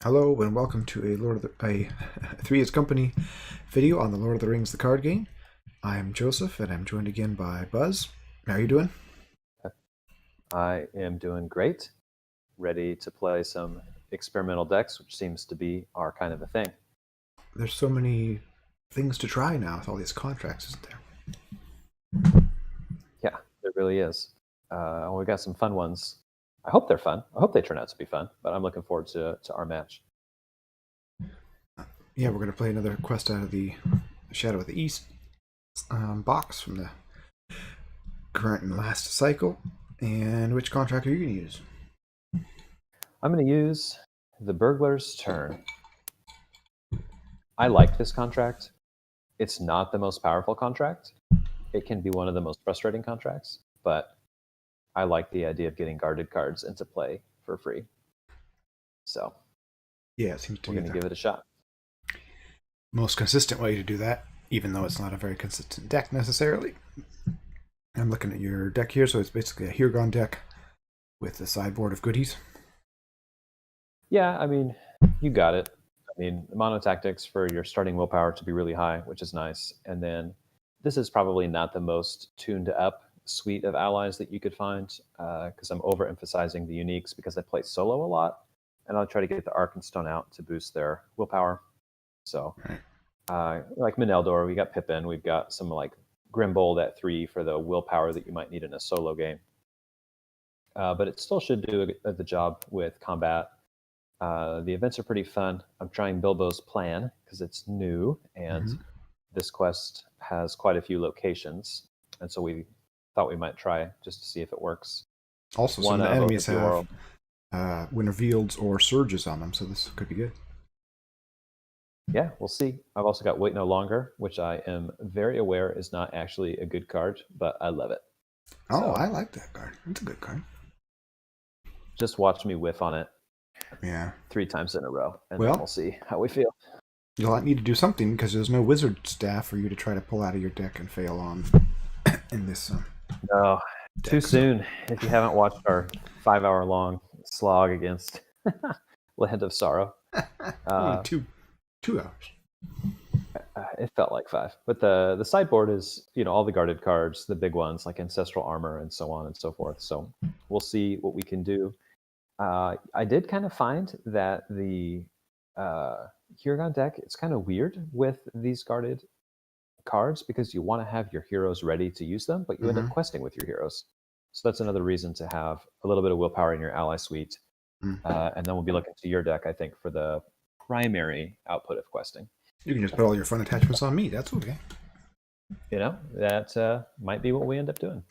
Hello and welcome to a Three Is Company video on the Lord of the Rings the card game. I'm Joseph and I'm joined again by Buzz. How are you doing? I am doing great, ready to play some experimental decks, which seems to be our kind of a thing. There's so many things to try now with all these contracts, isn't there? Yeah, it really is. We got some fun ones. I hope they're fun. I hope they turn out to be fun, but I'm looking forward to our match. Yeah, we're going to play another quest out of the Shadow of the East box from the current and last cycle. And which contract are you going to use? I'm going to use the Burglar's Turn. I like this contract. It's not the most powerful contract. It can be one of the most frustrating contracts, but I like the idea of getting guarded cards into play for free. So Yeah, it seems to we're be going to the give it a shot. most consistent way to do that, even though it's not a very consistent deck necessarily. I'm looking at your deck here, so it's basically a Hirgon deck with the sideboard of goodies. Yeah, I mean, you got it. I mean, mono tactics for your starting willpower to be really high, which is nice. And then this is probably not the most tuned up suite of allies that you could find because I'm overemphasizing the uniques because I play solo a lot, and I'll try to get the Arkenstone out to boost their willpower. So, Right. like Mineldor, we got Pippin, we've got some like Grimbold at 3 for the willpower that you might need in a solo game. But it still should do the job with combat. The events are pretty fun. I'm trying Bilbo's plan because it's new, and Mm-hmm. this quest has quite a few locations, and so we thought we might try just to see if it works. Also, some One of the of enemies have Othibjorl. Winter Fields or Surges on them, so this could be good. Yeah, we'll see. I've also got Wait No Longer, which I am very aware is not actually a good card, but I love it. Oh, So I like that card. It's a good card. just watch me whiff on it Yeah. 3 times in a row, and then we'll Well, see how we feel. you'll need to do something because there's no wizard staff for you to try to pull out of your deck and fail on in this No, too deck. So, soon. If you haven't watched our 5 hour long slog against Land of Sorrow, only uh, two hours. it felt like 5. But the sideboard is all the guarded cards, the big ones like Ancestral Armor and so on and so forth. So we'll see what we can do. I did kind of find that the uh, Hirgon deck it's kind of weird with these guarded cards because you want to have your heroes ready to use them, but you end Mm-hmm. up questing with your heroes. So that's another reason to have a little bit of willpower in your ally suite. And then we'll be looking to your deck, I think, for the primary output of questing. You can just put all your fun attachments on me. That's okay. That might be what we end up doing.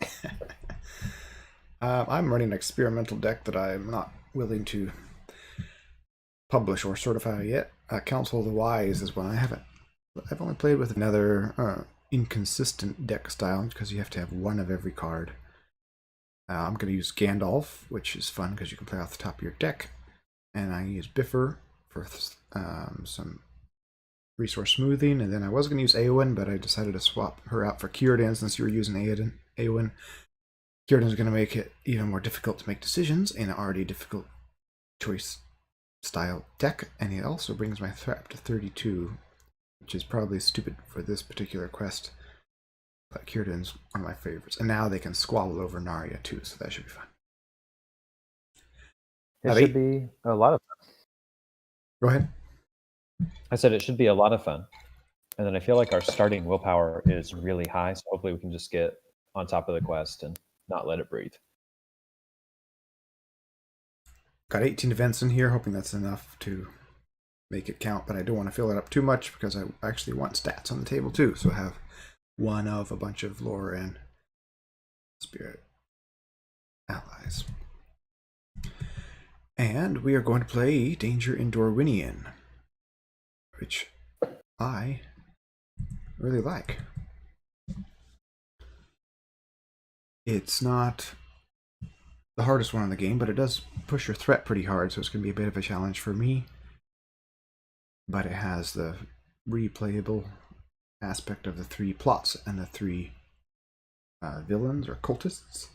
I'm running an experimental deck that I'm not willing to publish or certify yet. Council of the Wise is one I haven't. I've only played with another inconsistent deck style because you have to have one of every card. I'm going to use Gandalf, which is fun because you can play off the top of your deck. And I use Biffer for some resource smoothing. And then I was going to use Eowyn, but I decided to swap her out for Círdan since you were using Eowyn. Círdan is going to make it even more difficult to make decisions in an already difficult choice style deck. And it also brings my threat up to 32, which is probably stupid for this particular quest. But Círdan's one of my favorites. And now they can squabble over Narya too, so that should be fun. It should be a lot of fun. Go ahead. I said it should be a lot of fun. And then I feel like our starting willpower is really high, so hopefully we can just get on top of the quest and not let it breathe. Got 18 events in here, hoping that's enough to make it count, but I don't want to fill it up too much because I actually want stats on the table too. So I have one of a bunch of lore and spirit allies. And we are going to play Danger in Dorwinian, which I really like. It's not the hardest one in the game, but it does push your threat pretty hard, so it's going to be a bit of a challenge for me. But it has the replayable aspect of the 3 plots and the 3 villains or cultists.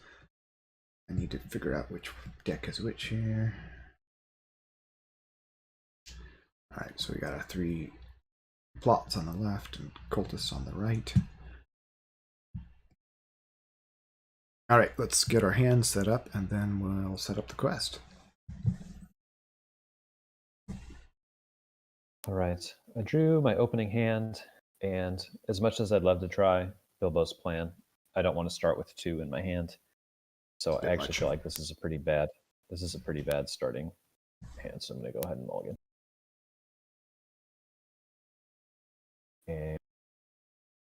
I need to figure out which deck is which here. Alright, so we got our 3 plots on the left and cultists on the right. Alright, let's get our hands set up and then we'll set up the quest. Alright, I drew my opening hand, and as much as I'd love to try Bilbo's plan, I don't want to start with 2 in my hand. So I actually feel like this is a pretty bad starting hand, so I'm going to go ahead and mulligan. And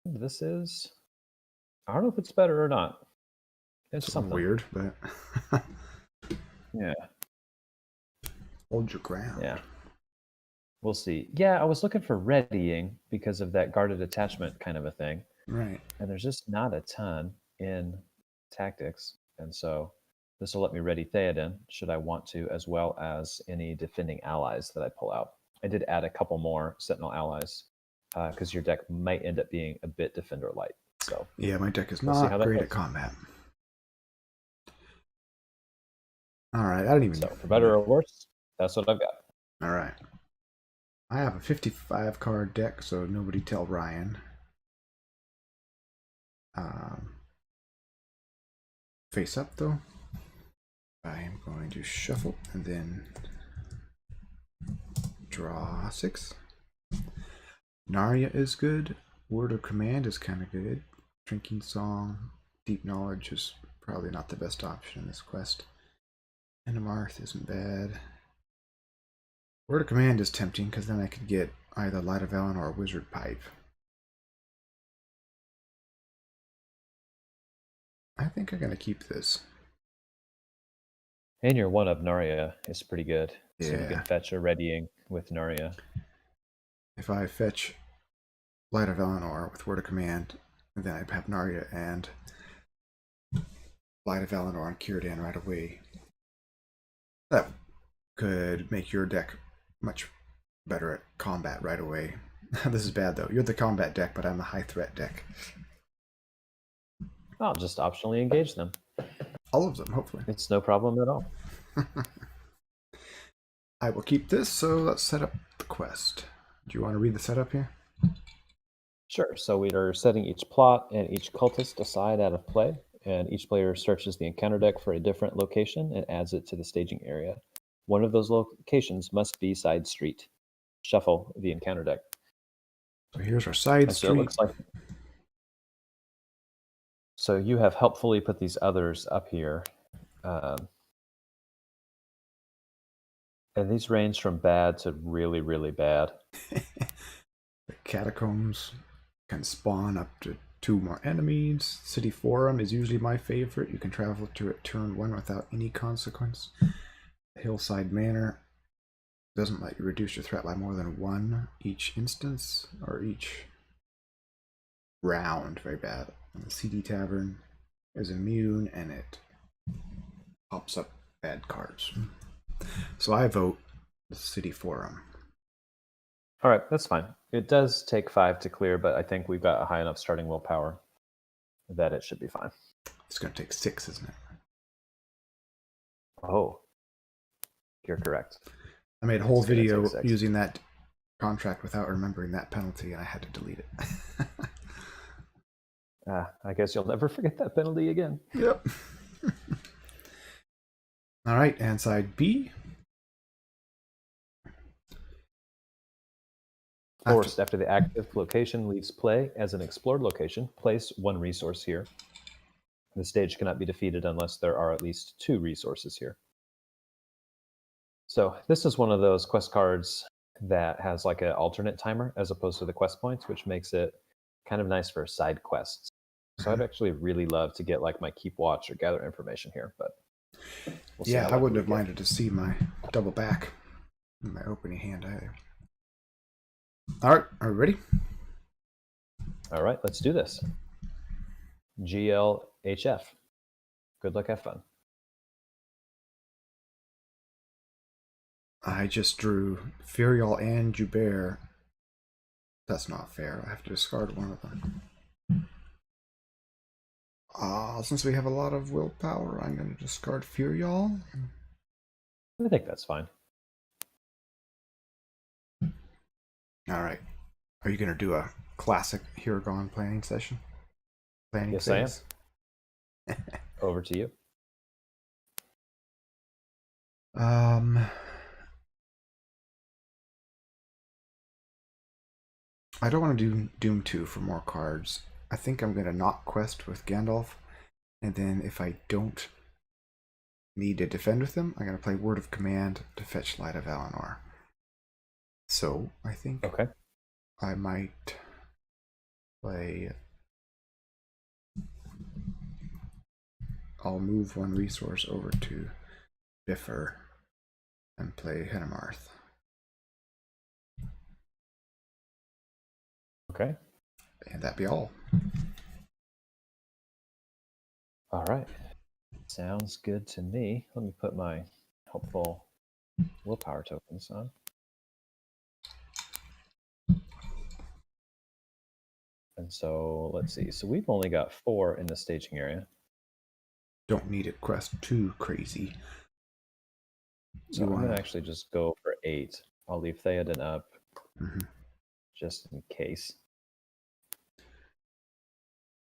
this is, I don't know if it's better or not. It's something weird, but yeah. Hold your ground. Yeah. We'll see. Yeah, I was looking for readying because of that guarded attachment kind of a thing. Right. And there's just not a ton in tactics. And so this will let me ready Theoden, should I want to, as well as any defending allies that I pull out. I did add a couple more Sentinel allies because your deck might end up being a bit defender light. So yeah, my deck is not great at combat. All right, I don't even. So for better or worse, that's what I've got. All right, I have a 55 card deck, so nobody tell Ryan. Face up though, I am going to shuffle and then draw 6. Narya is good. Word of Command is kind of good. Drinking Song, Deep Knowledge is probably not the best option in this quest. Enemarth isn't bad. Word of Command is tempting because then I could get either Light of Elen or Wizard Pipe. I think I'm going to keep this. And your 1-up Narya is pretty good. So Yeah. you can fetch a readying with Narya. If I fetch Light of Eleanor with Word of Command, and then I have Narya and Light of Eleanor on Círdan right away, that could make your deck much better at combat right away. This is bad though. You're the combat deck, but I'm the high threat deck. I'll just optionally engage them. All of them, hopefully. It's no problem at all. I will keep this, so let's set up the quest. Do you want to read the setup here? Sure. So we are setting each plot and each cultist aside out of play, and each player searches the encounter deck for a different location and adds it to the staging area. One of those locations must be side street. Shuffle the encounter deck. So here's our side street. So it looks like. So you have helpfully put these others up here. And these range from bad to really, really bad. The catacombs can spawn up to 2 more enemies. City Forum is usually my favorite. You can travel to it turn 1 without any consequence. The Hillside Manor doesn't let you reduce your threat by more than 1 each instance or each round. Very bad. And the CD Tavern is immune and it pops up bad cards. So I vote the City Forum. All right, that's fine. It does take 5 to clear, but I think we've got a high enough starting willpower that it should be fine. It's going to take 6, isn't it? Oh, you're correct. I made a whole video using that contract without remembering that penalty, and I had to delete it. I guess you'll never forget that penalty again. Yep. All right, and side B. Forced after the active location leaves play as an explored location, place 1 resource here. The stage cannot be defeated unless there are at least 2 resources here. So this is one of those quest cards that has like an alternate timer as opposed to the quest points, which makes it kind of nice for side quests. So I'd actually really love to get like my keep watch or gather information here, but we'll see. Yeah, I wouldn't have minded to see my double back in my opening hand either. All right, are we ready? All right, let's do this. GLHF. Good luck, have fun. I just drew Furial and Joubert. That's not fair. I have to discard one of them. Since we have a lot of willpower, I'm going to discard Furial. I think that's fine. All right. Are you going to do a classic Hirgon planning session? Planning Yes, I am. phase? Over to you. I don't want to do Doom 2 for more cards. I think I'm going to not quest with Gandalf, and then if I don't need to defend with him, I'm going to play Word of Command to fetch Light of Valinor. So I think Okay. I might play. I'll move one resource over to Biffer and play Henemarth. Okay. And that be all. All right. Sounds good to me. Let me put my helpful willpower tokens on. And so let's see. So we've only got 4 in the staging area. Don't need a quest too crazy. So I'm going to actually just go for 8. I'll leave Theoden up just in case.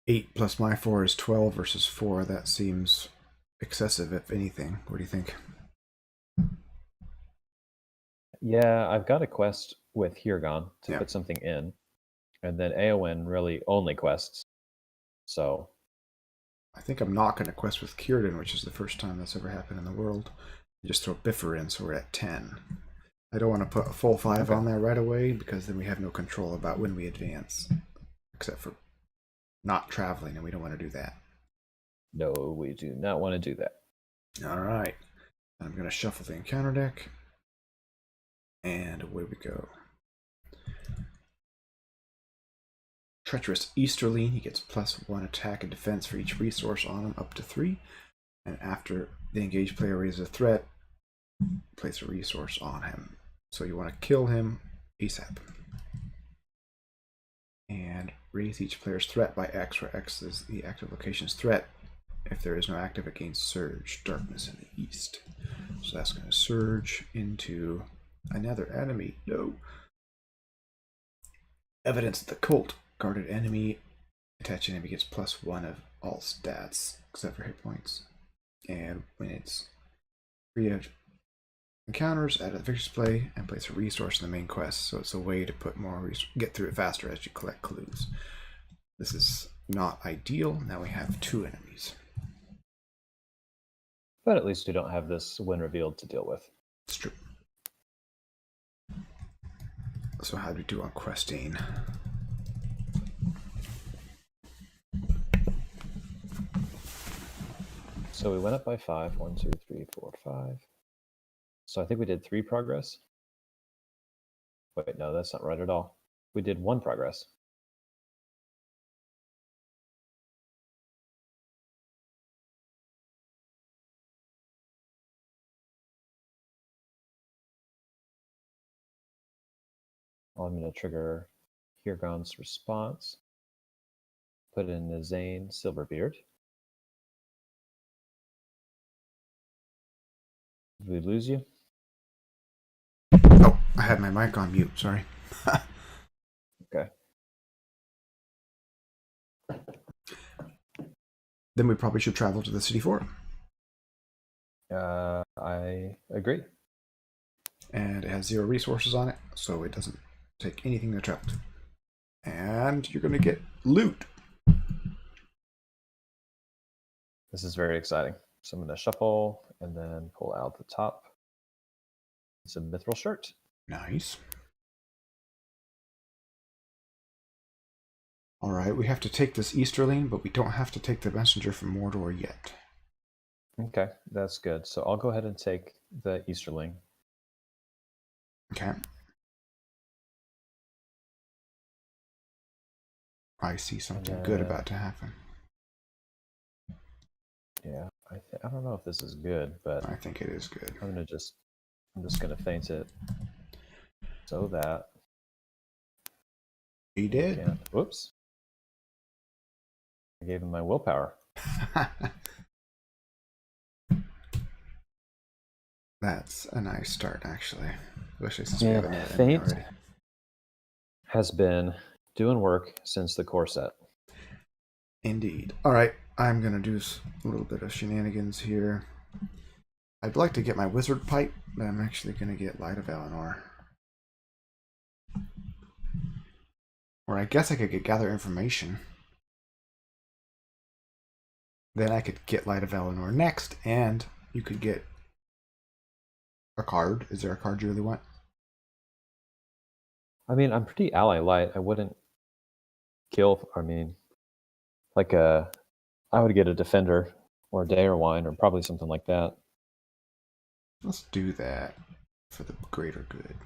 8 plus my 4 is 12 versus 4. That seems excessive, if anything. What do you think? Yeah, I've got a quest with Hirgon to put something in. And then Eowyn really only quests. So I think I'm not going to quest with Círdan, which is the first time that's ever happened in the world. Just throw Biffer in, so we're at 10. I don't want to put a full 5 on there right away, because then we have no control about when we advance. Except for not traveling, and we don't want to do that. No, we do not want to do that. Alright. I'm going to shuffle the encounter deck. And away we go. Treacherous Easterling, he gets +1 attack and defense for each resource on him, up to 3. And after the engaged player raises a threat, place a resource on him. So you want to kill him ASAP. And raise each player's threat by X, where X is the active location's threat. If there is no active, it gains Surge, Darkness in the East. So that's going to surge into another enemy. No. Evidence of the Cult. Guarded enemy. Attached enemy gets +1 of all stats, except for hit points. And when it's free of encounters, add a victor's play and place a resource in the main quest. So it's a way to put more get through it faster as you collect clues. This is not ideal. Now we have 2 enemies. But at least we don't have this when revealed to deal with. It's true. So how do we do on questing? So we went up by 5. 1, 2, 3, 4, 5. So I think we did 3 progress. Wait, no, that's not right at all. We did 1 progress. I'm going to trigger Hirgon's response. Put in the Zane Silverbeard. Did we lose you? Oh, I had my mic on mute, sorry. Okay. Then we probably should travel to the city forum. I agree. And it has 0 resources on it, so it doesn't take anything to travel to. And you're going to get loot. This is very exciting. So I'm going to shuffle and then pull out the top. It's a mithril shirt. Nice. All right, we have to take this Easterling, but we don't have to take the messenger from Mordor yet. Okay, that's good. So I'll go ahead and take the Easterling. Okay. I see something good about to happen. Yeah, I don't know if this is good, but I think it is good. I'm just gonna feint it so that He did. Whoops! I gave him my willpower. That's a nice start, actually. Especially since we we have have an feint. already. has been doing work since the core set. Indeed. All right, I'm gonna do a little bit of shenanigans here. I'd like to get my wizard pipe, but I'm actually gonna get Light of Eleanor. Or I guess I could get gather information. Then I could get Light of Eleanor next, and you could get a card. Is there a card you really want? I mean, I'm pretty ally light. I wouldn't kill. I mean, like I would get a defender or a day or wine or probably something like that. Let's do that for the greater good.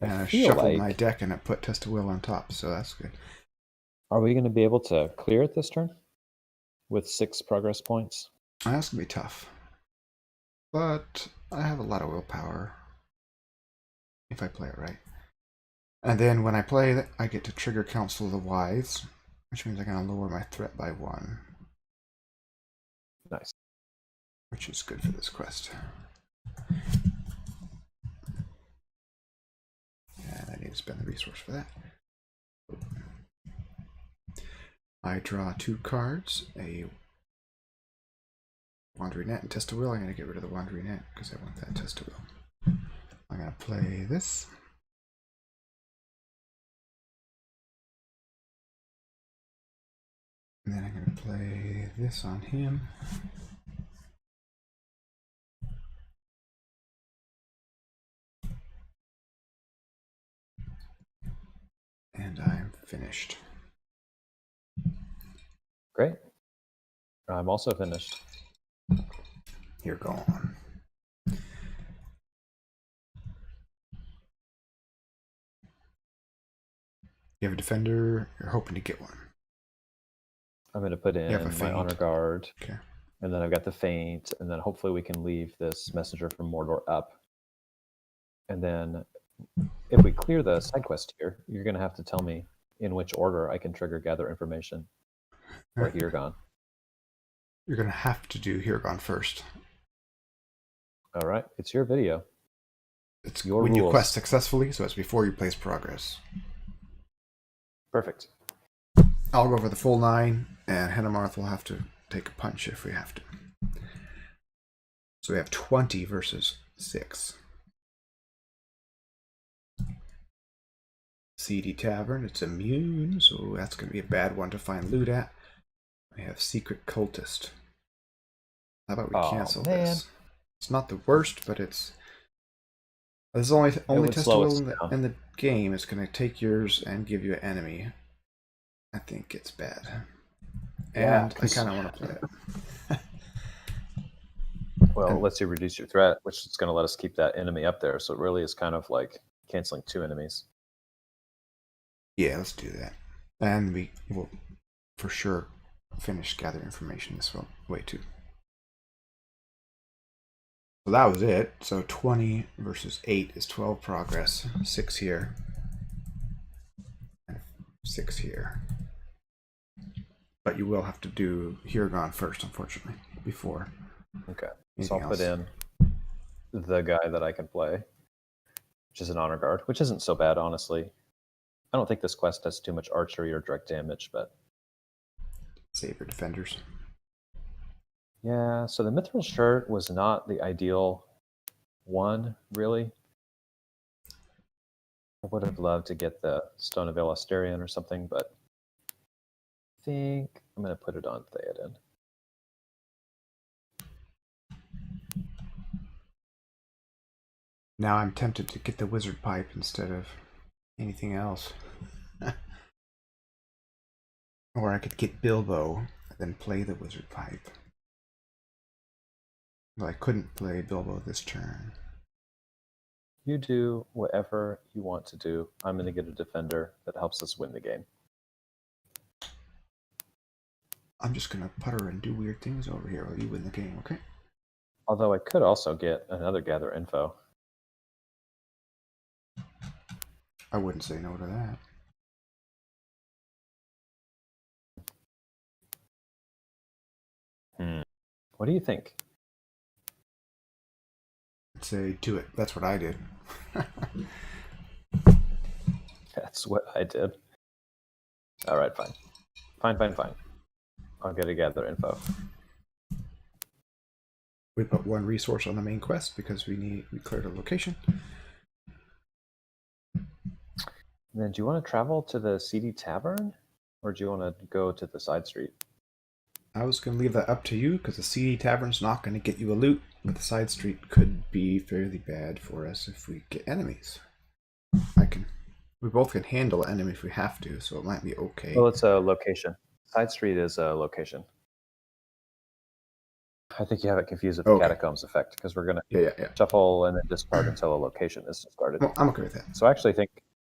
And I feel shuffled like, my deck and I put Test of Will on top, so that's good. Are we going to be able to clear it this turn with 6 progress points? That's gonna be tough, but I have a lot of willpower if I play it right. And then when I play it, I get to trigger Council of the Wise, which means I'm gonna lower my threat by 1. Nice. Which is good for this quest. And I need to spend the resource for that. I draw 2 cards, a Wandering Net and Test of Will. I'm going to get rid of the Wandering Net because I want that Test of Will. I'm going to play this. And then I'm going to play this on him. And I'm finished. Great. I'm also finished. Hirgon. You have a defender, you're hoping to get one. I'm going to put in my honor guard. Okay. And then I've got the feint, and then hopefully we can leave this messenger from Mordor up. And then if we clear the side quest here, you're going to have to tell me in which order I can trigger gather information or Hirgon. You're going to have to do Hirgon first. All right, it's your video. It's your when rules. You quest successfully, so it's before you place progress. Perfect. I'll go for the full 9, and Hennemarth will have to take a punch if we have to. So we have 20 versus 6. Seedy Tavern, it's immune, so that's going to be a bad one to find loot at. We have Secret Cultist. How about we cancel this? It's not the worst, but it's... This is only test will in the game. It's going to take yours and give you an enemy. I think it's bad. And I kind of want to play it. Well, it lets you reduce your threat, which is going to let us keep that enemy up there. So it really is kind of like canceling 2 enemies. Yeah, let's do that. And we will for sure finish gather information this way too. So that was it. So 20 versus 8 is 12 progress. 6 here. And 6 here. But you will have to do Hirgon first, unfortunately, before. Okay. So I'll put in the guy that I can play, which is an honor guard, which isn't so bad, honestly. I don't think this quest does too much archery or direct damage, but... Save your defenders. Yeah, so the Mithril shirt was not the ideal one, really. I would have loved to get the Stone of Elasterion or something, but I think I'm going to put it on Theoden. Now I'm tempted to get the wizard pipe instead of anything else. Or I could get Bilbo and then play the wizard pipe. But I couldn't play Bilbo this turn. You do whatever you want to do. I'm going to get a defender that helps us win the game. I'm just going to putter and do weird things over here while you win the game, okay? Although I could also get another gather info. I wouldn't say no to that. What do you think? I'd say do it. That's what I did. That's what I did. All right, fine. Fine. I'll get together info. We put one resource on the main quest because we cleared a location. And then, do you want to travel to the seedy tavern, or do you want to go to the side street? I was going to leave that up to you because the seedy tavern's not going to get you a loot, but the side street could be fairly bad for us if we get enemies. We both can handle an enemy if we have to, so it might be okay. Well, it's a location. Side street is a location. I think you have it confused with the catacombs effect because we're going to shuffle and then discard until a location is discarded. Well, I'm okay with that. So I actually think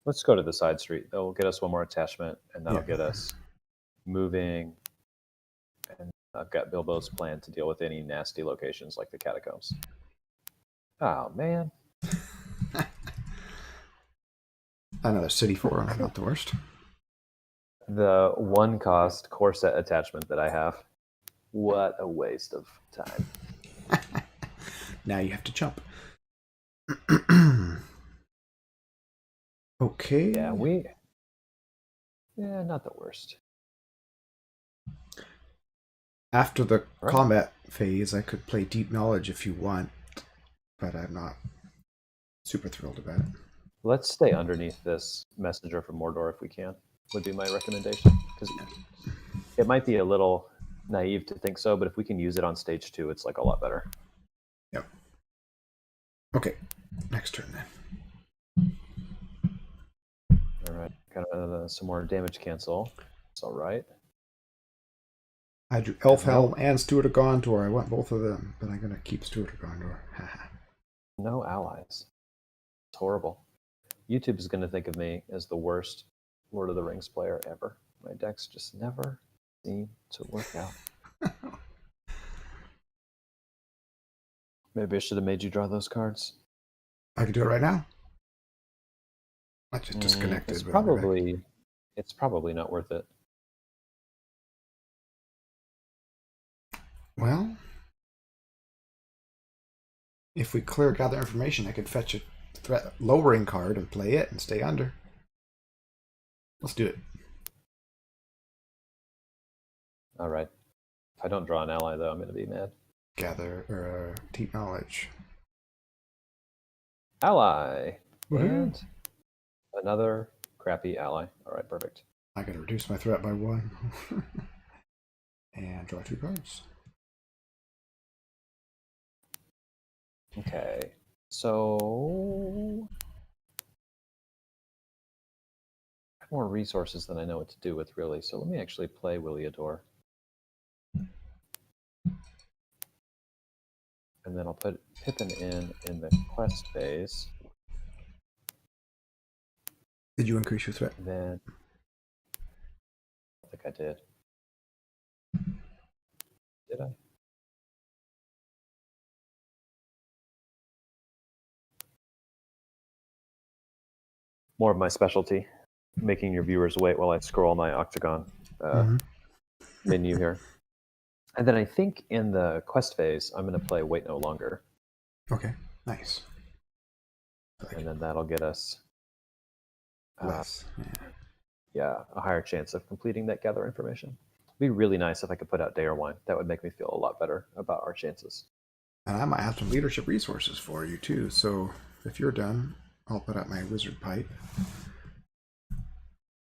let's go to the side street. That will get us one more attachment, and that'll get us moving. And I've got Bilbo's plan to deal with any nasty locations like the catacombs. Oh, man. Another city forum, not the worst. The one cost core set attachment that I have. What a waste of time. Now you have to jump. Okay. Yeah, not the worst. After the combat phase, I could play Deep Knowledge if you want, but I'm not super thrilled about it. Let's stay underneath this messenger from Mordor if we can, would be my recommendation. Because it might be a little naive to think so, but if we can use it on stage 2, it's like a lot better. Yep. Okay, next turn then. All right, got some more damage cancel. It's all right. I drew Elfhelm and Steward of Gondor. I want both of them, but I'm going to keep Steward of Gondor. No allies. It's horrible. YouTube is going to think of me as the worst Lord of the Rings player ever. My decks just never seem to work out. Maybe I should have made you draw those cards. I can do it right now. I just disconnected. It's probably not worth it. Well, if we gather information, I could fetch a threat lowering card and play it and stay under. Let's do it. All right. If I don't draw an ally, though, I'm going to be mad. Gather or Deep Knowledge. Ally. And another crappy ally. All right, perfect. I got to reduce my threat by 1. And draw 2 cards. Okay. So I have more resources than I know what to do with, really. So let me actually play Williador. And then I'll put Pippin in the quest phase. Did you increase your threat? Then I think I did. Did I? More of my specialty, making your viewers wait while I scroll my Octagon menu here. And then I think in the quest phase, I'm going to play Wait No Longer. Okay, nice. And then that'll get us less. A higher chance of completing that gather information. It'd be really nice if I could put out Dayer Wine. That would make me feel a lot better about our chances. And I might have some leadership resources for you too. So if you're done, I'll put out my wizard pipe.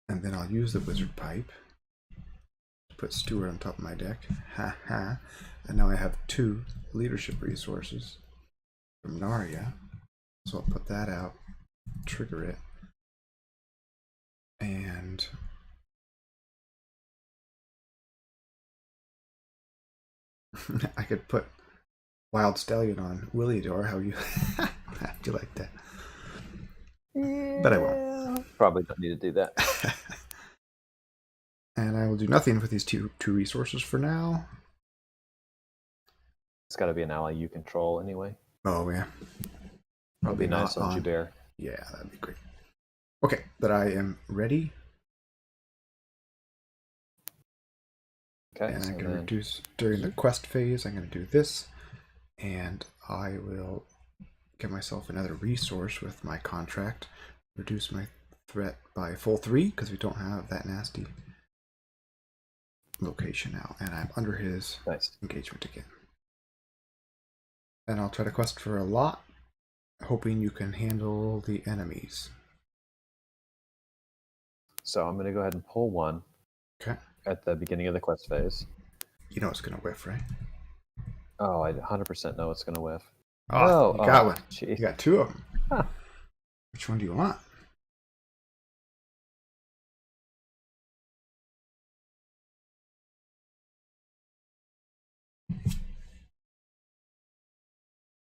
And then I'll use the wizard pipe to put Steward on top of my deck. Ha ha. And now I have 2 leadership resources from Narya. So I'll put that out, trigger it. And I could put Wild Stallion on Williador. How'd you like that? But I won't. Probably don't need to do that. And I will do nothing with these two resources for now. It's got to be an ally you control anyway. Oh, yeah. Probably nice on Joubert. Yeah, that'd be great. Okay, but I am ready. Okay. And I'm going to reduce during the quest phase. I'm going to do this. And I will give myself another resource with my contract. Reduce my threat by a full 3 because we don't have that nasty location now, and I'm under his engagement again. And I'll try to quest for a lot, hoping you can handle the enemies. So I'm going to go ahead and pull 1. Okay. At the beginning of the quest phase. You know it's going to whiff, right? Oh, I 100% know it's going to whiff. Oh, no. You got one. Geez. You got 2 of them. Huh. Which one do you want?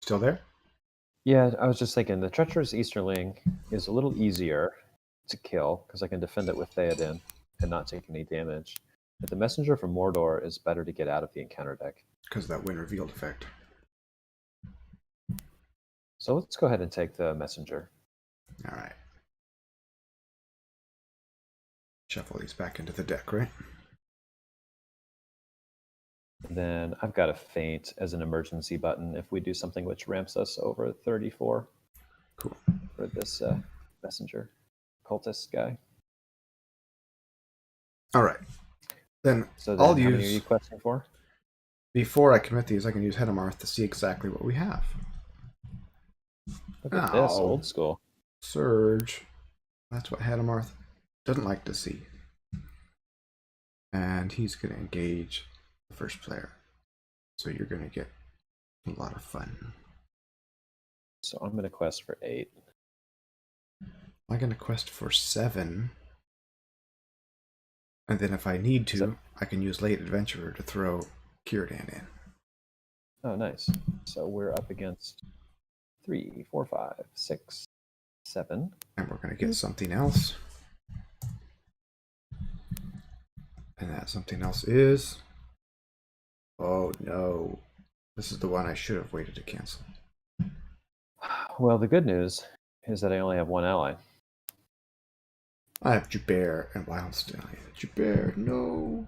Still there? Yeah, I was just thinking the Treacherous Easterling is a little easier to kill because I can defend it with Theoden and not take any damage. But the Messenger from Mordor is better to get out of the encounter deck. Because of that Wind Revealed effect. So let's go ahead and take the Messenger. All right. Shuffle these back into the deck, right? Then I've got a Feint as an emergency button if we do something which ramps us over 34. Cool. For this Messenger cultist guy. All right. Then, so I'll how use... many are you questing for? Before I commit these, I can use Hedamarth to see exactly what we have. Look at this, old school. Surge. That's what Hedamarth doesn't like to see. And he's going to engage the first player. So you're going to get a lot of fun. So I'm going to quest for 8. I'm going to quest for 7. And then if I need to, I can use Late Adventurer to throw Círdan in. Oh, nice. So we're up against 3, 4, 5, 6, 7. And we're going to get something else. And that something else is... Oh no. This is the one I should have waited to cancel. Well, the good news is that I only have 1 ally. I have Joubert and Wildstallion. Joubert, no.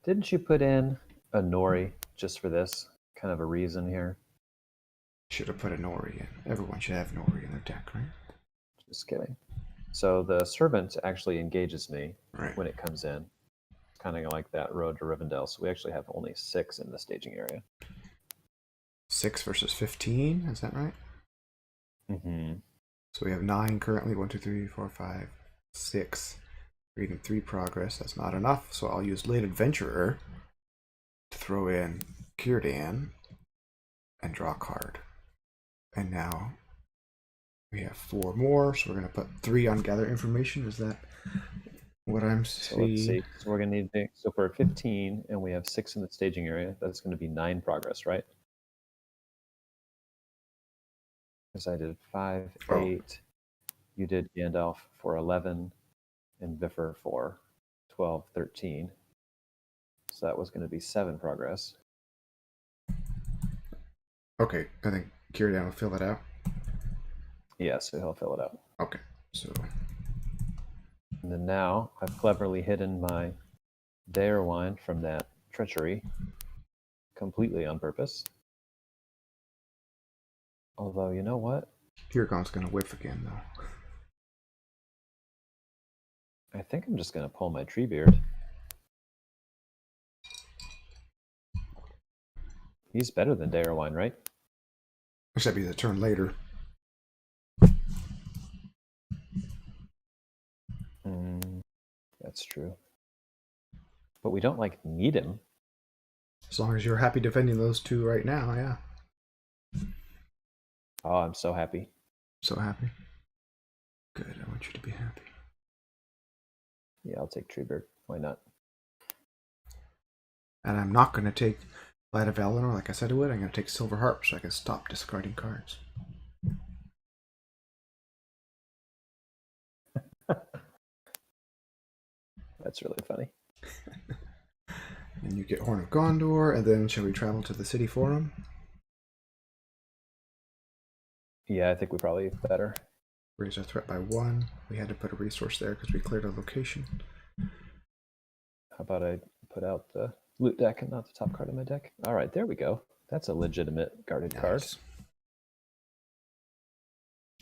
Didn't you put in a Nori just for this kind of a reason here? Should have put a Nori in. Everyone should have Nori in their deck, right? Just kidding. So the Servant actually engages me right. when it comes in. Kind of like that road to Rivendell. So we actually have only 6 in the staging area. 6 versus 15, is that right? Mm-hmm. So we have 9 currently. 1, 2, 3, 4, 5, 6. Reading 3 progress. That's not enough. So I'll use Late Adventurer to throw in Círdan and draw a card. And now we have 4 more. So we're going to put 3 on Gather Information. Is that what I'm seeing? So let's see. So we're going to need, so for 15 and we have 6 in the staging area, that's going to be 9 progress, right? Because I did 5, 8. You did Gandalf for 11 and Biffer for 12, 13. So that was going to be 7 progress. Okay, I think Círdan will fill that out. Yeah, so he'll fill it out. Okay, so... And then now I've cleverly hidden my Dorwinian from that treachery completely on purpose. Although, you know what? Hirgon's going to whiff again, though. I think I'm just going to pull my Treebeard. He's better than Dorwinian, right? Except he's a turn later. That's true. But we don't, need him. As long as you're happy defending those 2 right now, yeah. Oh, I'm so happy. So happy? Good, I want you to be happy. Yeah, I'll take Treebeard. Why not? And I'm not going to take Light of Valinor like I said I would. I'm going to take Silver Harp so I can stop discarding cards. That's really funny. And you get Horn of Gondor, and then shall we travel to the City Forum? Yeah, I think we probably better. Raise our threat by 1. We had to put a resource there because we cleared a location. How about I put out the loot deck and not the top card of my deck? All right, there we go. That's a legitimate guarded card.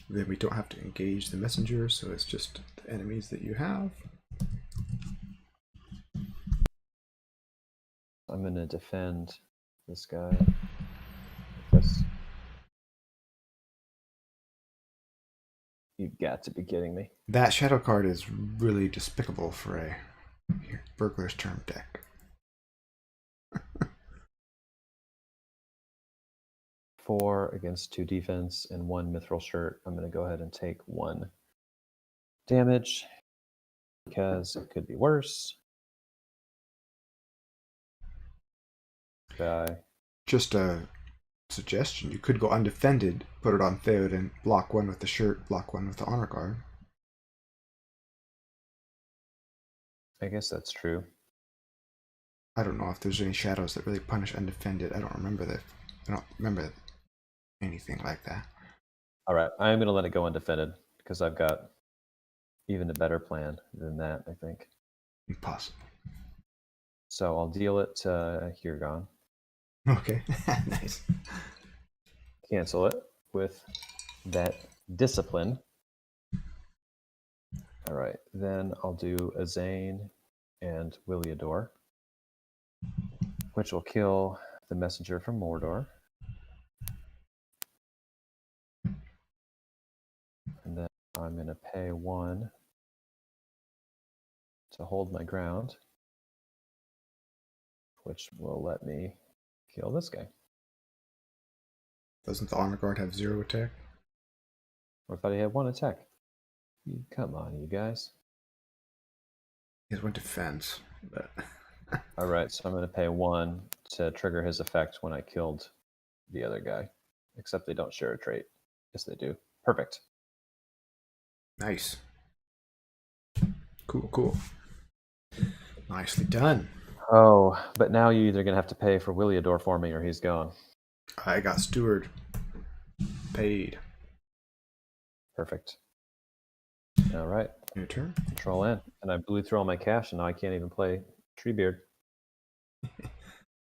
then we don't have to engage the messenger, so it's just the enemies that you have. I'm going to defend this guy. This. You've got to be kidding me. That shadow card is really despicable for a Burglar's Term deck. 4 against 2 defense and 1 mithril shirt. I'm going to go ahead and take 1 damage because it could be worse. Guy. Just a suggestion, you could go undefended, put it on Theoden, block 1 with the shirt, block 1 with the honor guard. I guess that's true. I don't know if there's any shadows that really punish undefended. I don't remember anything like that. All right, I'm going to let it go undefended because I've got even a better plan than that, I think. Impossible. So I'll deal it to Hirgon. Okay, nice. Cancel it with that discipline. All right, then I'll do Azane and Williador, which will kill the messenger from Mordor. And then I'm going to pay 1 to hold my ground, which will let me kill this guy. Doesn't the honor guard have 0 attack? I thought he had 1 attack. Come on, you guys. He has 1 defense, but... All right, so I'm going to pay 1 to trigger his effect when I killed the other guy, except they don't share a trait. Yes, they do. Perfect. Nice. Cool. Nicely done. Oh, but now you're either going to have to pay for Williador for me or he's gone. I got steward. Paid. Perfect. All right. Your turn. Control N. And I blew through all my cash, and now I can't even play Treebeard.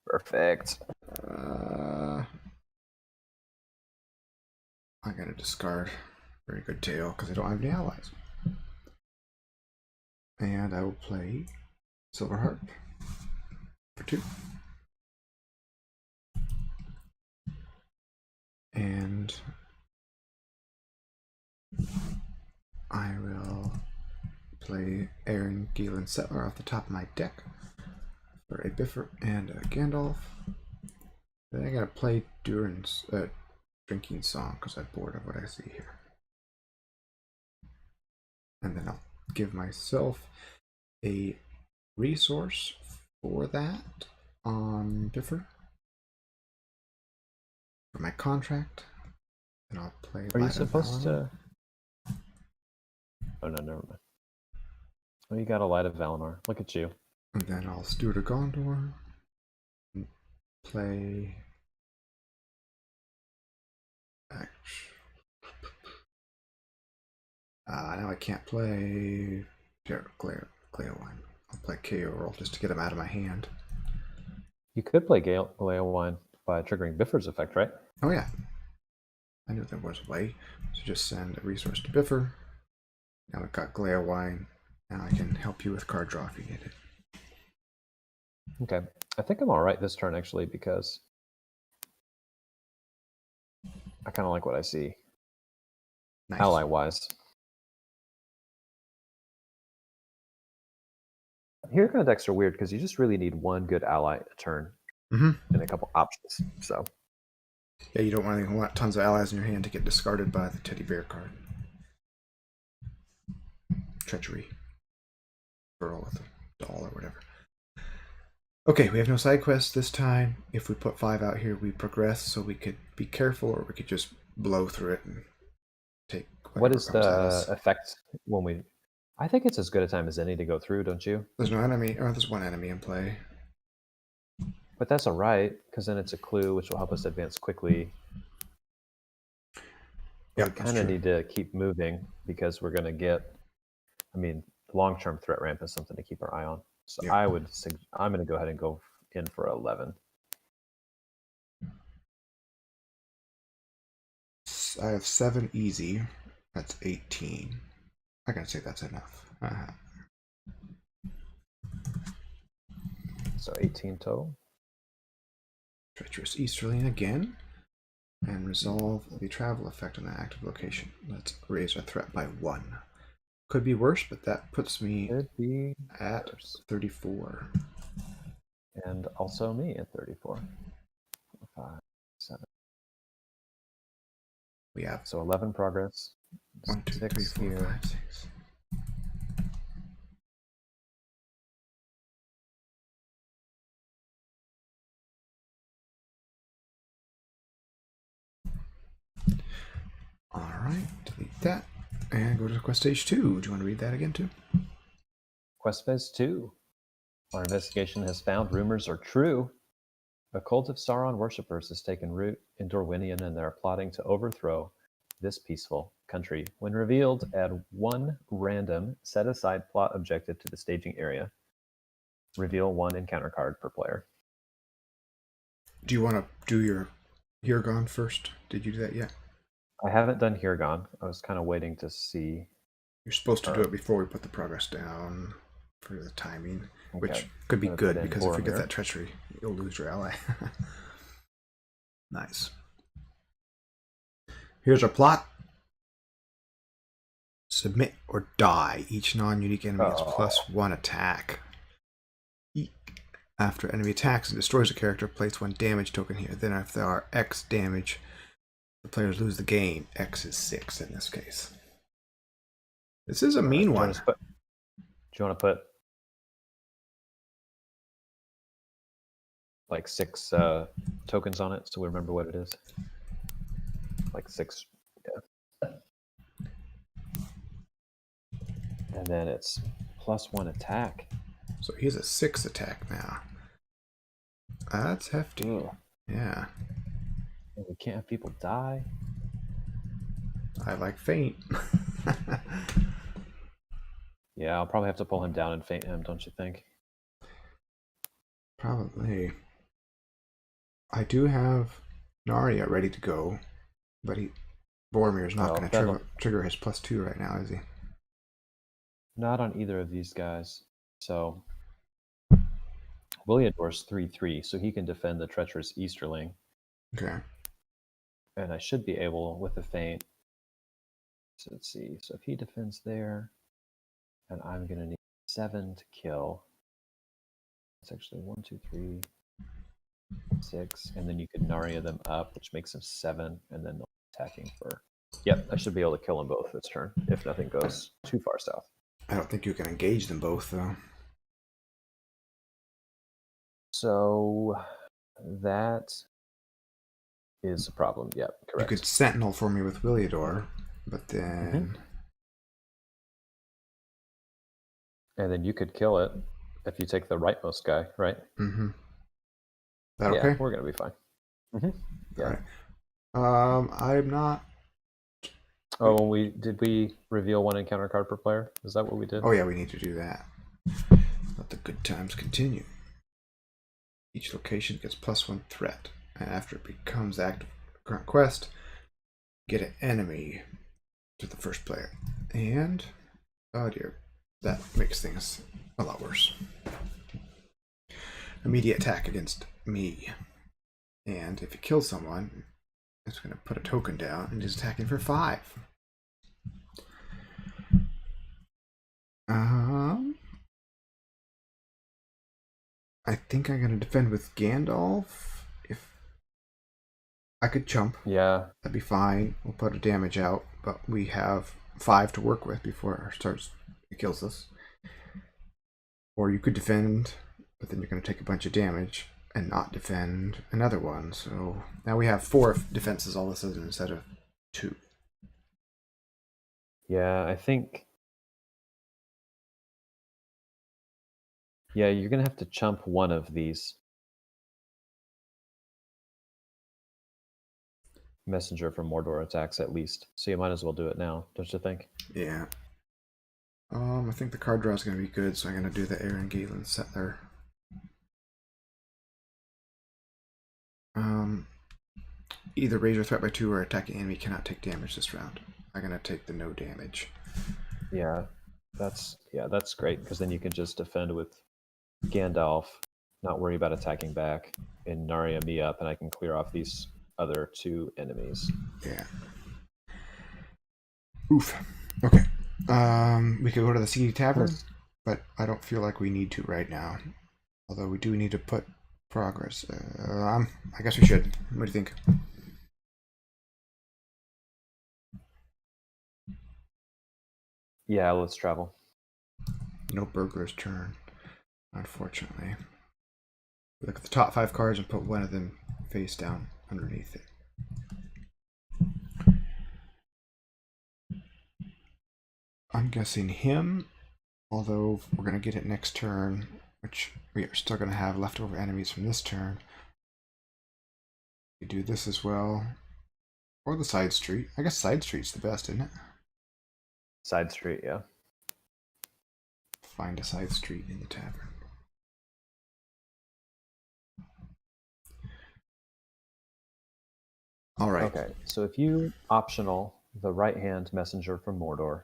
Perfect. I'm going to discard Very Good Tail because I don't have any allies. And I will play Silver Harp for 2. And I will play Aaron Galen Settler off the top of my deck for a Biffer and a Gandalf. Then I'm going to play Durin's Drinking Song because I'm bored of what I see here. And then I'll give myself a resource for that on Biffer for my contract. And I'll play. Are you supposed to? Oh no, never mind. Oh, you got a Light of Valinor. Look at you. And then I'll Steward of Gondor and play. Now I can't play Glare Wine. I'll play KO roll just to get him out of my hand. You could play Galeowine by triggering Biffer's effect, right? Oh yeah. I knew there was a way. So just send a resource to Biffer. Now I've got Glare Wine. Now I can help you with card draw if you get it. Okay. I think I'm alright this turn actually because I kind of like what I see. Nice. Ally-wise. Hirgon decks are weird because you just really need 1 good ally a turn and a couple options. So yeah, you don't want tons of allies in your hand to get discarded by the teddy bear card. Treachery. Girl with a doll or whatever. Okay, we have no side quests this time. If we put 5 out here, we progress, so we could be careful or we could just blow through it and take what is comes at us. the effect when we... I think it's as good a time as any to go through, don't you? There's no enemy, or there's 1 enemy in play. But that's all right, because then it's a clue which will help us advance quickly. Yeah, we kind of need to keep moving because we're going to get... I mean, long-term threat ramp is something to keep our eye on. So yeah. I'm going to go ahead and go in for 11. I have 7 easy. That's 18. I gotta say that's enough. So 18 total. Treacherous Easterling again. And resolve the travel effect on the active location. Let's raise our threat by 1. Could be worse, but that puts me Could be at worse. 34. And also me at 34. 5, 7. We have So 11 progress. 1, 2, 3, 4, here. 5, 6. Alright, delete that. And go to quest stage 2. Do you want to read that again too? Quest phase 2. Our investigation has found rumors are true. A cult of Sauron worshippers has taken root in Dorwinian, and they're plotting to overthrow this peaceful country. When revealed, add 1 random set-aside plot objective to the staging area. Reveal 1 encounter card per player. Do you want to do your Hirgon first? Did you do that yet? I haven't done Hirgon. I was kind of waiting to see. You're supposed to do it before we put the progress down for the timing, which Okay. could be I'm gonna good put in because if you get Boromir. that treachery, you'll lose your ally. Nice. Here's our plot. Submit or die. Each non-unique enemy has +1 attack. After enemy attacks and destroys a character, place 1 damage token here. Then if there are X damage, the players lose the game. X is 6 in this case. This is a mean one. Do you want to put like 6 tokens on it so we remember what it is? Like 6, yeah. And then it's +1 attack. So he's a 6 attack now. That's hefty. Ugh. Yeah. And we can't have people die. I like feint. Yeah, I'll probably have to pull him down and feint him, don't you think? Probably. I do have Narya ready to go, but Boromir's not going to trigger his +2 right now, is he? Not on either of these guys. So Williador's 3/3, so he can defend the treacherous Easterling. Okay. And I should be able with the feint. So let's see. So if he defends there, and I'm gonna need 7 to kill. It's actually 1, 2, 3, 6, and then you could Narya them up, which makes them 7, and then attacking for. Yep, I should be able to kill them both this turn if nothing goes too far south. I don't think you can engage them both, though. So that is a problem. Yep, correct. You could Sentinel for me with Williador, but then... And then you could kill it if you take the rightmost guy, right? Mm-hmm. That okay? We're going to be fine. Yeah. All right. I'm not... Oh, did we reveal 1 encounter card per player? Is that what we did? Oh yeah, we need to do that. Let the good times continue. Each location gets +1 threat, and after it becomes active current quest, get an enemy to the first player. And oh dear, that makes things a lot worse. Immediate attack against me, and if you kill someone, it's going to put a token down and he's attacking for 5. I think I'm going to defend with Gandalf. If I could chump, yeah, that'd be fine. We'll put a damage out, but we have 5 to work with before it kills us. Or you could defend, but then you're going to take a bunch of damage and not defend another one. So now we have 4 defenses all of a sudden instead of 2. Yeah, I think. Yeah, you're going to have to chump one of these. Messenger from Mordor attacks at least. So you might as well do it now, don't you think? Yeah. I think the card draw is going to be good, so I'm going to do the Aaron Galen Settler. Either raise your threat by 2 or attacking enemy cannot take damage this round. I'm gonna take the no damage. Yeah, that's great because then you can just defend with Gandalf, not worry about attacking back, and Narya me up, and I can clear off these other 2 enemies. Yeah. Oof. Okay. We could go to the Seedy Tavern, but I don't feel like we need to right now. Although we do need to put progress. I guess we should. What do you think? Yeah, let's travel. No Burglar's turn, unfortunately. Look at the top 5 cards and put one of them face down underneath it. I'm guessing him, although we're going to get it next turn, which we are still going to have leftover enemies from this turn. We do this as well. Or the side street. I guess side street's the best, isn't it? Side street, yeah. Find a side street in the tavern. All right. Okay, so if you optional the right-hand messenger from Mordor,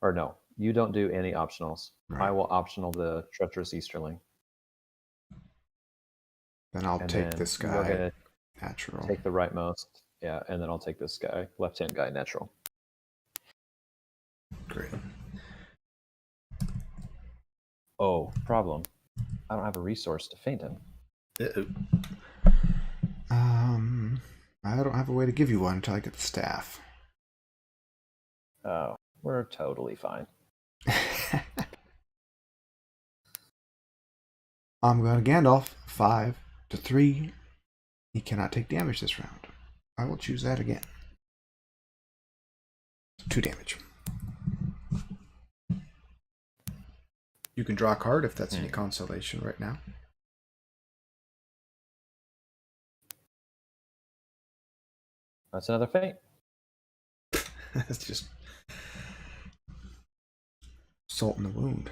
or no, you don't do any optionals. Right. I will optional the treacherous Easterling. Then I'll And take then this you're guy gonna natural. take the rightmost, yeah, and then I'll take this guy, left-hand guy, natural. Great. Oh, problem. I don't have a resource to feint him. Uh-oh. I don't have a way to give you one until I get the staff. Oh, we're totally fine. I'm going to Gandalf. 5 to 3. He cannot take damage this round. I will choose that again. 2 damage. You can draw a card if that's any consolation right now. That's another feint. It's just salt in the wound.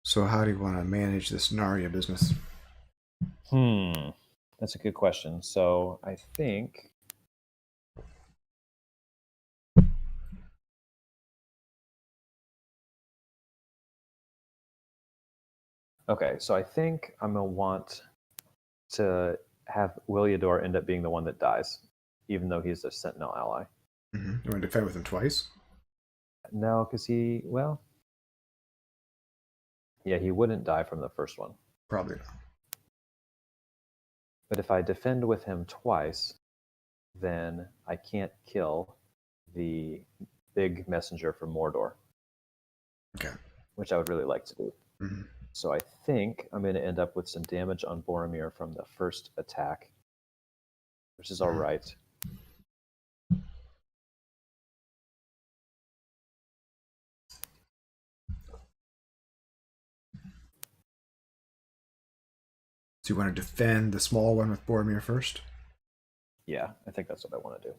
So how do you want to manage this Narya business? That's a good question. So I think okay, so I think I'm gonna want to have Williador end up being the one that dies, even though he's a Sentinel ally. Mm-hmm. You want to defend with him twice? No, because he wouldn't die from the first one. Probably not. But if I defend with him twice, then I can't kill the big messenger from Mordor. Okay. Which I would really like to do. Mm-hmm. So I think I'm going to end up with some damage on Boromir from the first attack, which is all right. So you want to defend the small one with Boromir first? Yeah, I think that's what I want to do.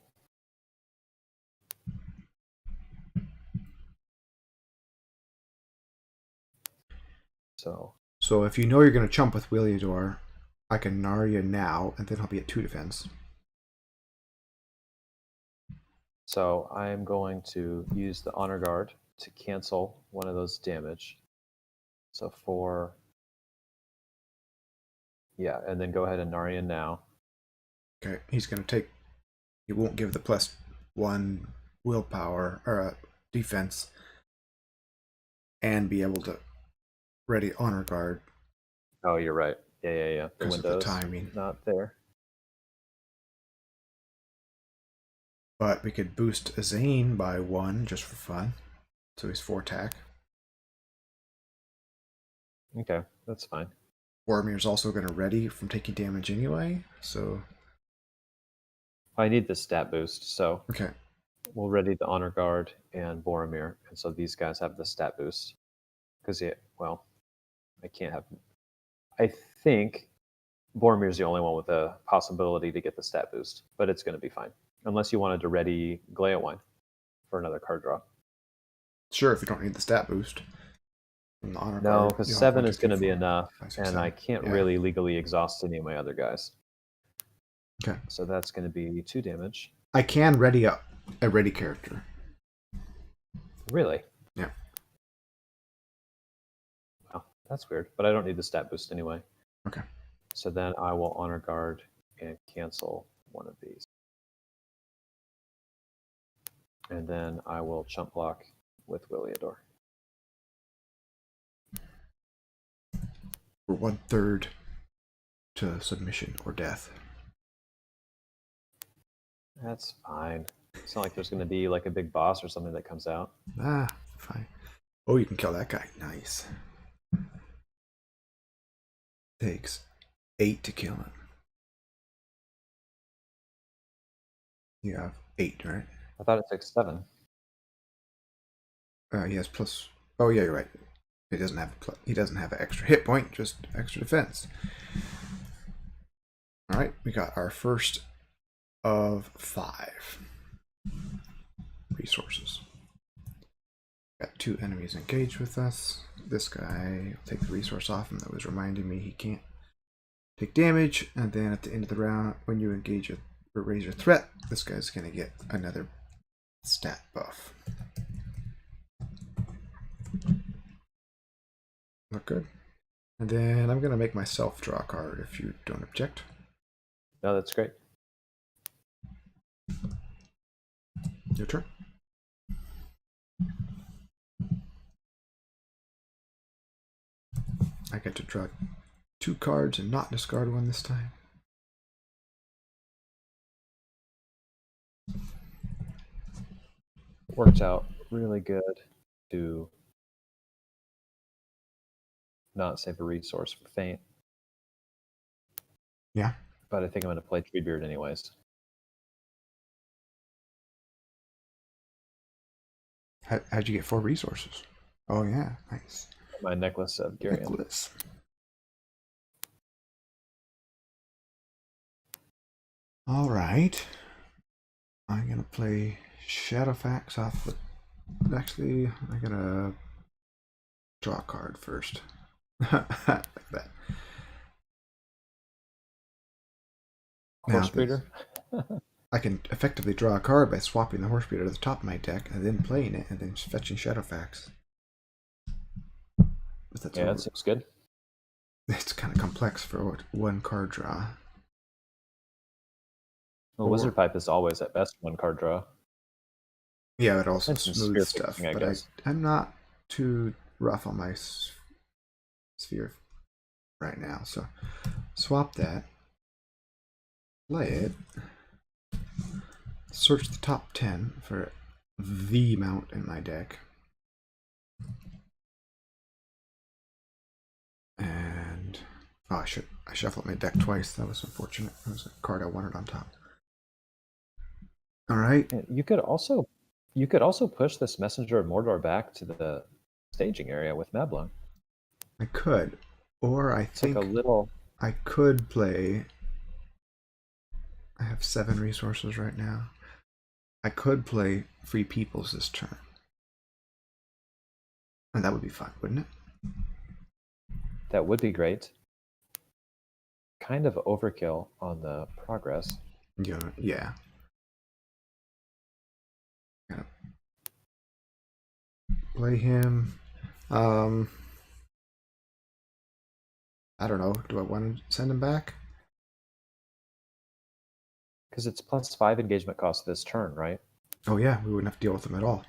So if you know you're going to chump with Williador, I can Narya now, and then I'll be at 2 defense. So I'm going to use the Honor Guard to cancel one of those damage. So 4. Yeah, and then go ahead and Narya now. Okay, he's going to take... He won't give the +1 willpower, or defense, and be able to ready Honor Guard. Oh, you're right. Yeah. The because window's of the timing. Not there. But we could boost Azane by 1 just for fun. So he's 4 attack. Okay, that's fine. Boromir's also going to ready from taking damage anyway, so... I need the stat boost, so okay. We'll ready the Honor Guard and Boromir, and so these guys have the stat boost. Because, I can't have... I think Boromir's the only one with the possibility to get the stat boost, but it's going to be fine. Unless you wanted to ready Gleowine for another card draw. Sure, if you don't need the stat boost. from the honor No, card. because You'll have 7 1, 2, is going 3, to be 4, enough, 5, 6, and 7. I can't Yeah. really legally exhaust any of my other guys. Okay. So that's going to be 2 damage. I can ready up a ready character. Really? Yeah. Wow, that's weird. But I don't need the stat boost anyway. Okay. So then I will honor guard and cancel one of these. And then I will chump block with Williador. For 1/3 to submission or death. That's fine. It's not like there's going to be like a big boss or something that comes out. Ah, fine. Oh, you can kill that guy. Nice. Takes 8 to kill him. You have 8, right? I thought it took 7. He has plus. Oh yeah, you're right. He doesn't have he doesn't have an extra hit point, just extra defense. All right, we got our first of 5 resources. Got 2 enemies engaged with us. This guy, I'll take the resource off him. That was reminding me he can't take damage. And then at the end of the round, when you engage or raise your threat, this guy's gonna get another stat buff. Look good. And then I'm gonna make myself draw a card if you don't object. No, that's great. Your turn. I get to draw 2 cards and not discard one this time. Worked out really good to not save a resource for Feint. Yeah. But I think I'm going to play Treebeard anyways. How'd you get 4 resources? Oh yeah, nice. My necklace of Garion. Necklace. All right. I'm gonna play Shadowfax off the. Actually, I'm gonna draw a card first. Like that. Horse breeder. I can effectively draw a card by swapping the horse breeder to the top of my deck and then playing it and then fetching Shadowfax. Yeah, that seems good. It's kind of complex for 1 card draw. Well, Wizard Pipe is always at best 1 card draw. Yeah, it also And some smooths sphere stuff, fixing, I but guess. I'm not too rough on my sphere right now. So swap that, play it, search the top 10 for the mount in my deck, and oh, I shuffled my deck twice. That was unfortunate. That was a card I wanted on top. All right. You could also push this Messenger of Mordor back to the staging area with Mablung. I could, or I think like a little. I could play. I have 7 resources right now. I could play Free Peoples this turn, and that would be fun, wouldn't it? That would be great. Kind of overkill on the progress. Yeah. Gotta play him. I don't know. Do I want to send him back? Because it's +5 engagement cost this turn, right? Oh yeah, we wouldn't have to deal with him at all.